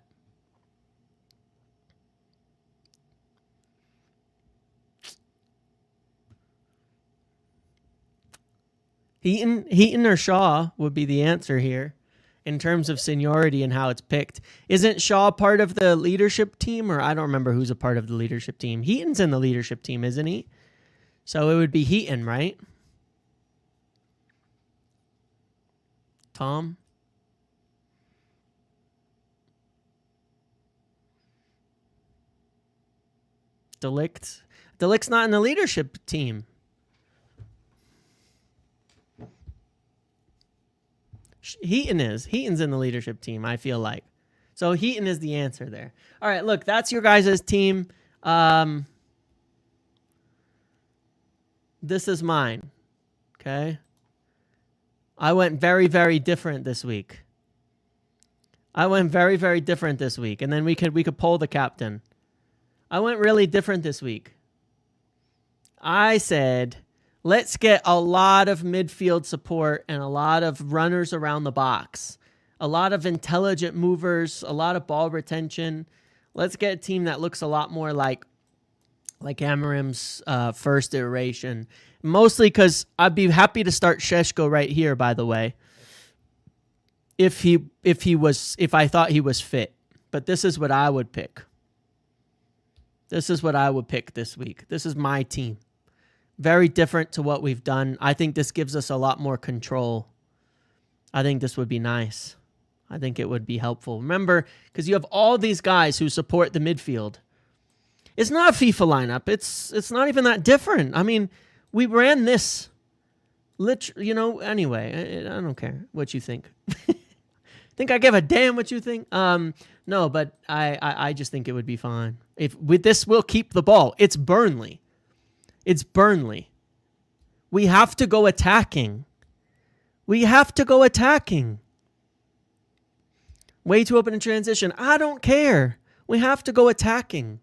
Speaker 1: Heaton or Shaw would be the answer here in terms of seniority and how it's picked. Isn't Shaw part of the leadership team? Or I don't remember who's a part of the leadership team. Heaton's in the leadership team, isn't he? So it would be Heaton, right? Tom? Delict? Delict's not in the leadership team. Heaton is. Heaton's in the leadership team, I feel like. So Heaton is the answer there. All right, look, that's your guys' team. This is mine. Okay? I went very, very different this week. And then we could poll the captain. I went really different this week. I said, let's get a lot of midfield support and a lot of runners around the box. A lot of intelligent movers, a lot of ball retention. Let's get a team that looks a lot more like Amorim's first iteration. Mostly because I'd be happy to start Šeško right here, by the way. If I thought he was fit. But this is what I would pick. This is what I would pick this week. This is my team. Very different to what we've done. I think this gives us a lot more control. I think this would be nice. I think it would be helpful. Remember, because you have all these guys who support the midfield. It's not a FIFA lineup. It's not even that different. I mean, we ran this. Anyway, I don't care what you think. Think I give a damn what you think? No, but I just think it would be fine. If with this, we'll keep the ball. It's Burnley. We have to go attacking. Way too open in transition. I don't care. We have to go attacking.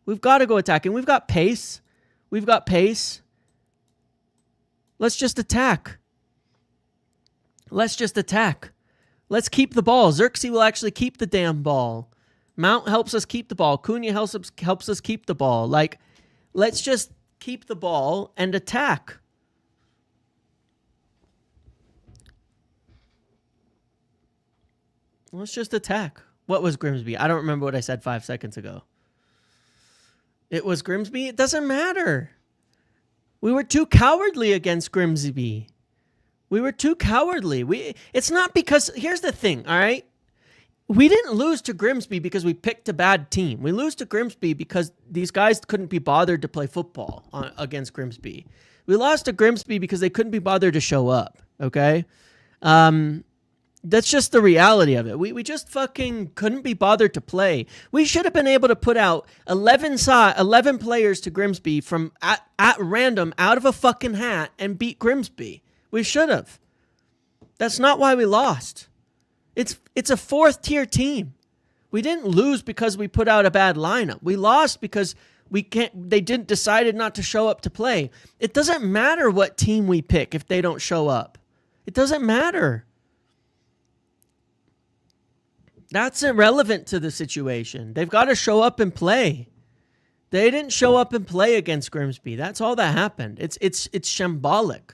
Speaker 1: We've got to go attacking. We've got pace. Let's just attack. Let's keep the ball. Xerxes will actually keep the damn ball. Mount helps us keep the ball. Cunha helps us keep the ball. Like, let's just keep the ball and attack. Let's just attack. What was Grimsby? I don't remember what I said 5 seconds ago. It was Grimsby? It doesn't matter. We were too cowardly against Grimsby. It's not because... Here's the thing, all right? We didn't lose to Grimsby because we picked a bad team. We lose to Grimsby because these guys couldn't be bothered to play football against Grimsby. We lost to Grimsby because they couldn't be bothered to show up, okay? That's just the reality of it. We just fucking couldn't be bothered to play. We should have been able to put out 11 players to Grimsby from at random out of a fucking hat and beat Grimsby. We should have. That's not why we lost. It's a fourth-tier team. We didn't lose because we put out a bad lineup. We lost because they decided not to show up to play. It doesn't matter what team we pick if they don't show up. It doesn't matter. That's irrelevant to the situation. They've got to show up and play. They didn't show up and play against Grimsby. That's all that happened. It's shambolic.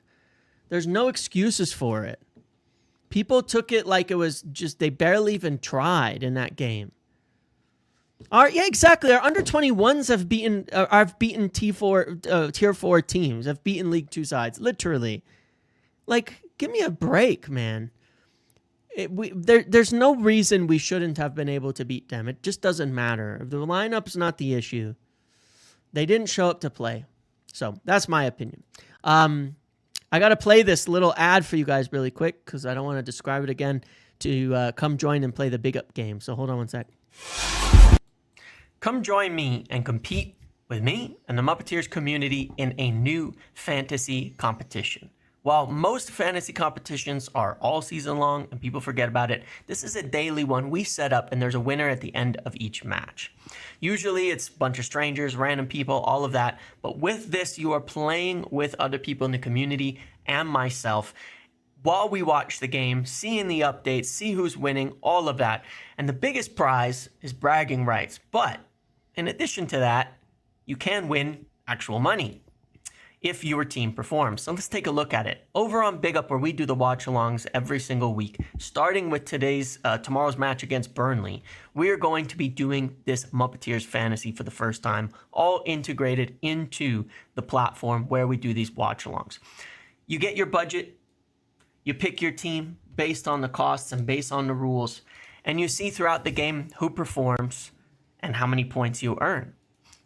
Speaker 1: There's no excuses for it. People took it like it was just they barely even tried in that game. Yeah, exactly. Our under 21s have beaten tier 4 teams. Have beaten League 2 sides, literally. Like, give me a break, man. There's no reason we shouldn't have been able to beat them. It just doesn't matter. The lineup's not the issue. They didn't show up to play. So that's my opinion. I got to play this little ad for you guys really quick because I don't want to describe it again to come join and play the Big Up game. So hold on one sec. Come join me and compete with me and the Muppeteers community in a new fantasy competition. While most fantasy competitions are all season long and people forget about it, this is a daily one we set up, and there's a winner at the end of each match. Usually it's a bunch of strangers, random people, all of that. But with this, you are playing with other people in the community and myself while we watch the game, seeing the updates, see who's winning, all of that. And the biggest prize is bragging rights. But in addition to that, you can win actual money if your team performs. So let's take a look at it. Over on Big Up, where we do the watch-alongs every single week, starting with tomorrow's match against Burnley, we're going to be doing this Muppeteers Fantasy for the first time, all integrated into the platform where we do these watch-alongs. You get your budget, you pick your team based on the costs and based on the rules, and you see throughout the game who performs and how many points you earn.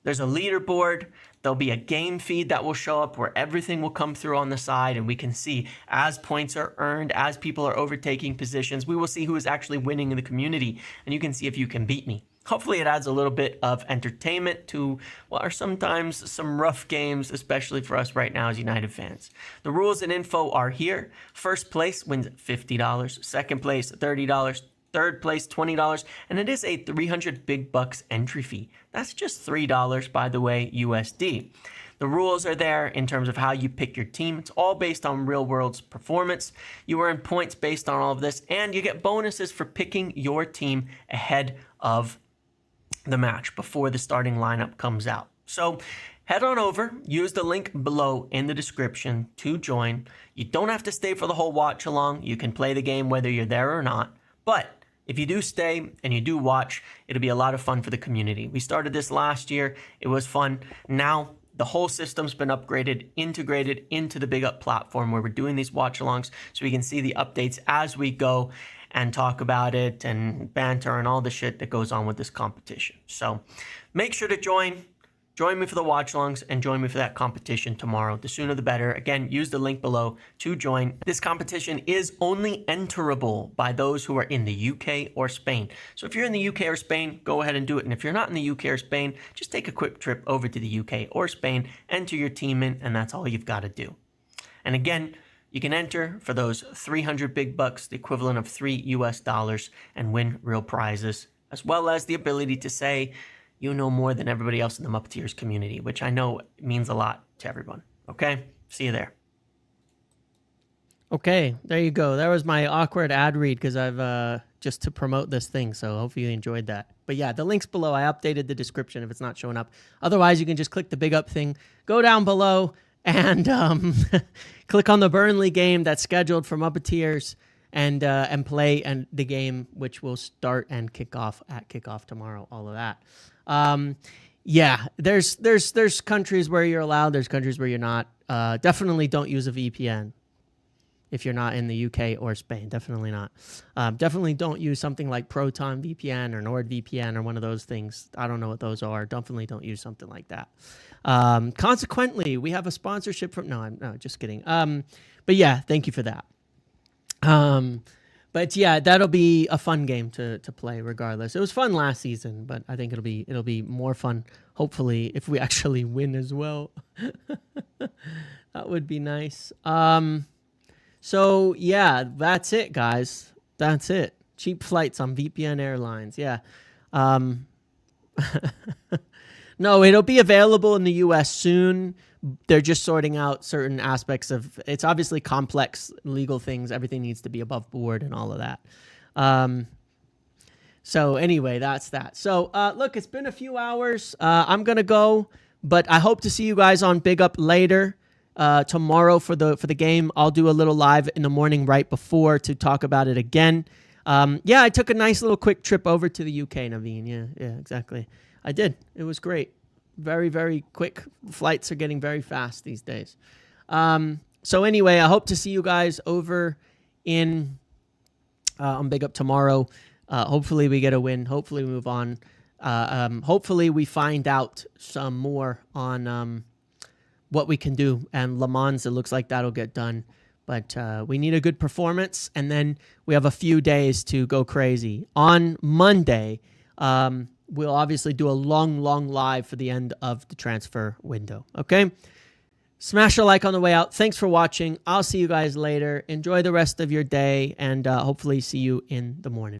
Speaker 1: There's a leaderboard. There'll be a game feed that will show up where everything will come through on the side, and we can see as points are earned, as people are overtaking positions, we will see who is actually winning in the community, and you can see if you can beat me. Hopefully it adds a little bit of entertainment to what are sometimes some rough games, especially for us right now as United fans. The rules and info are here. First place wins $50, second place $30, third place $20, and it is a 300 big bucks entry fee. That's just $3, by the way, USD. The rules are there in terms of how you pick your team. It's all based on real world's performance. You earn points based on all of this, and you get bonuses for picking your team ahead of the match before the starting lineup comes out. So head on over, use the link below in the description to join. You don't have to stay for the whole watch along. You can play the game whether you're there or not. But if you do stay and you do watch, it'll be a lot of fun for the community. We started this last year. It was fun. Now the whole system's been upgraded, integrated into the Big Up platform where we're doing these watch-alongs so we can see the updates as we go and talk about it and banter and all the shit that goes on with this competition. So make sure to join me for the watch-alongs and join me for that competition tomorrow. The sooner the better. Again, use the link below to join. This competition is only enterable by those who are in the UK or Spain. So if you're in the UK or Spain, go ahead and do it. And if you're not in the UK or Spain, just take a quick trip over to the UK or Spain, enter your team in, and that's all you've got to do. And again, you can enter for those 300 big bucks, the equivalent of $3 US, and win real prizes, as well as the ability to say you know more than everybody else in the Muppeteers community, which I know means a lot to everyone. Okay? See you there. Okay, there you go. That was my awkward ad read because I've just to promote this thing, so hopefully you enjoyed that. But yeah, the link's below. I updated the description if it's not showing up. Otherwise, you can just click the Big Up thing, go down below, and click on the Burnley game that's scheduled for Muppeteers and play the game, which will start and kick off at kickoff tomorrow. All of that. Yeah, there's countries where you're allowed. There's countries where you're not. Definitely don't use a VPN if you're not in the UK or Spain. Definitely not. Definitely don't use something like Proton VPN or NordVPN or one of those things. I don't know what those are. Definitely don't use something like that. Consequently, we have a sponsorship from... No, just kidding. But yeah, thank you for that. But yeah, that'll be a fun game to play regardless. It was fun last season, but I think it'll be more fun, hopefully, if we actually win as well. That would be nice. So yeah, that's it, guys. That's it. Cheap flights on VPN Airlines. Yeah. No, it'll be available in the US soon. They're just sorting out certain aspects of it's obviously complex legal things. Everything needs to be above board and all of that. So anyway, that's that. So look, it's been a few hours. I'm going to go, but I hope to see you guys on Big Up later. Tomorrow for the game. I'll do a little live in the morning right before to talk about it again. Yeah, I took a nice little quick trip over to the UK, Naveen. Yeah, exactly. I did. It was great. Very, very quick. Flights are getting very fast these days. So anyway, I hope to see you guys over in on Big Up tomorrow. Hopefully we get a win. Hopefully we move on. Hopefully we find out some more on what we can do. And Lammens, it looks like that'll get done. But we need a good performance. And then we have a few days to go crazy. On Monday, we'll obviously do a long live for the end of the transfer window. Okay? Smash a like on the way out. Thanks for watching. I'll see you guys later. Enjoy the rest of your day, and hopefully see you in the morning.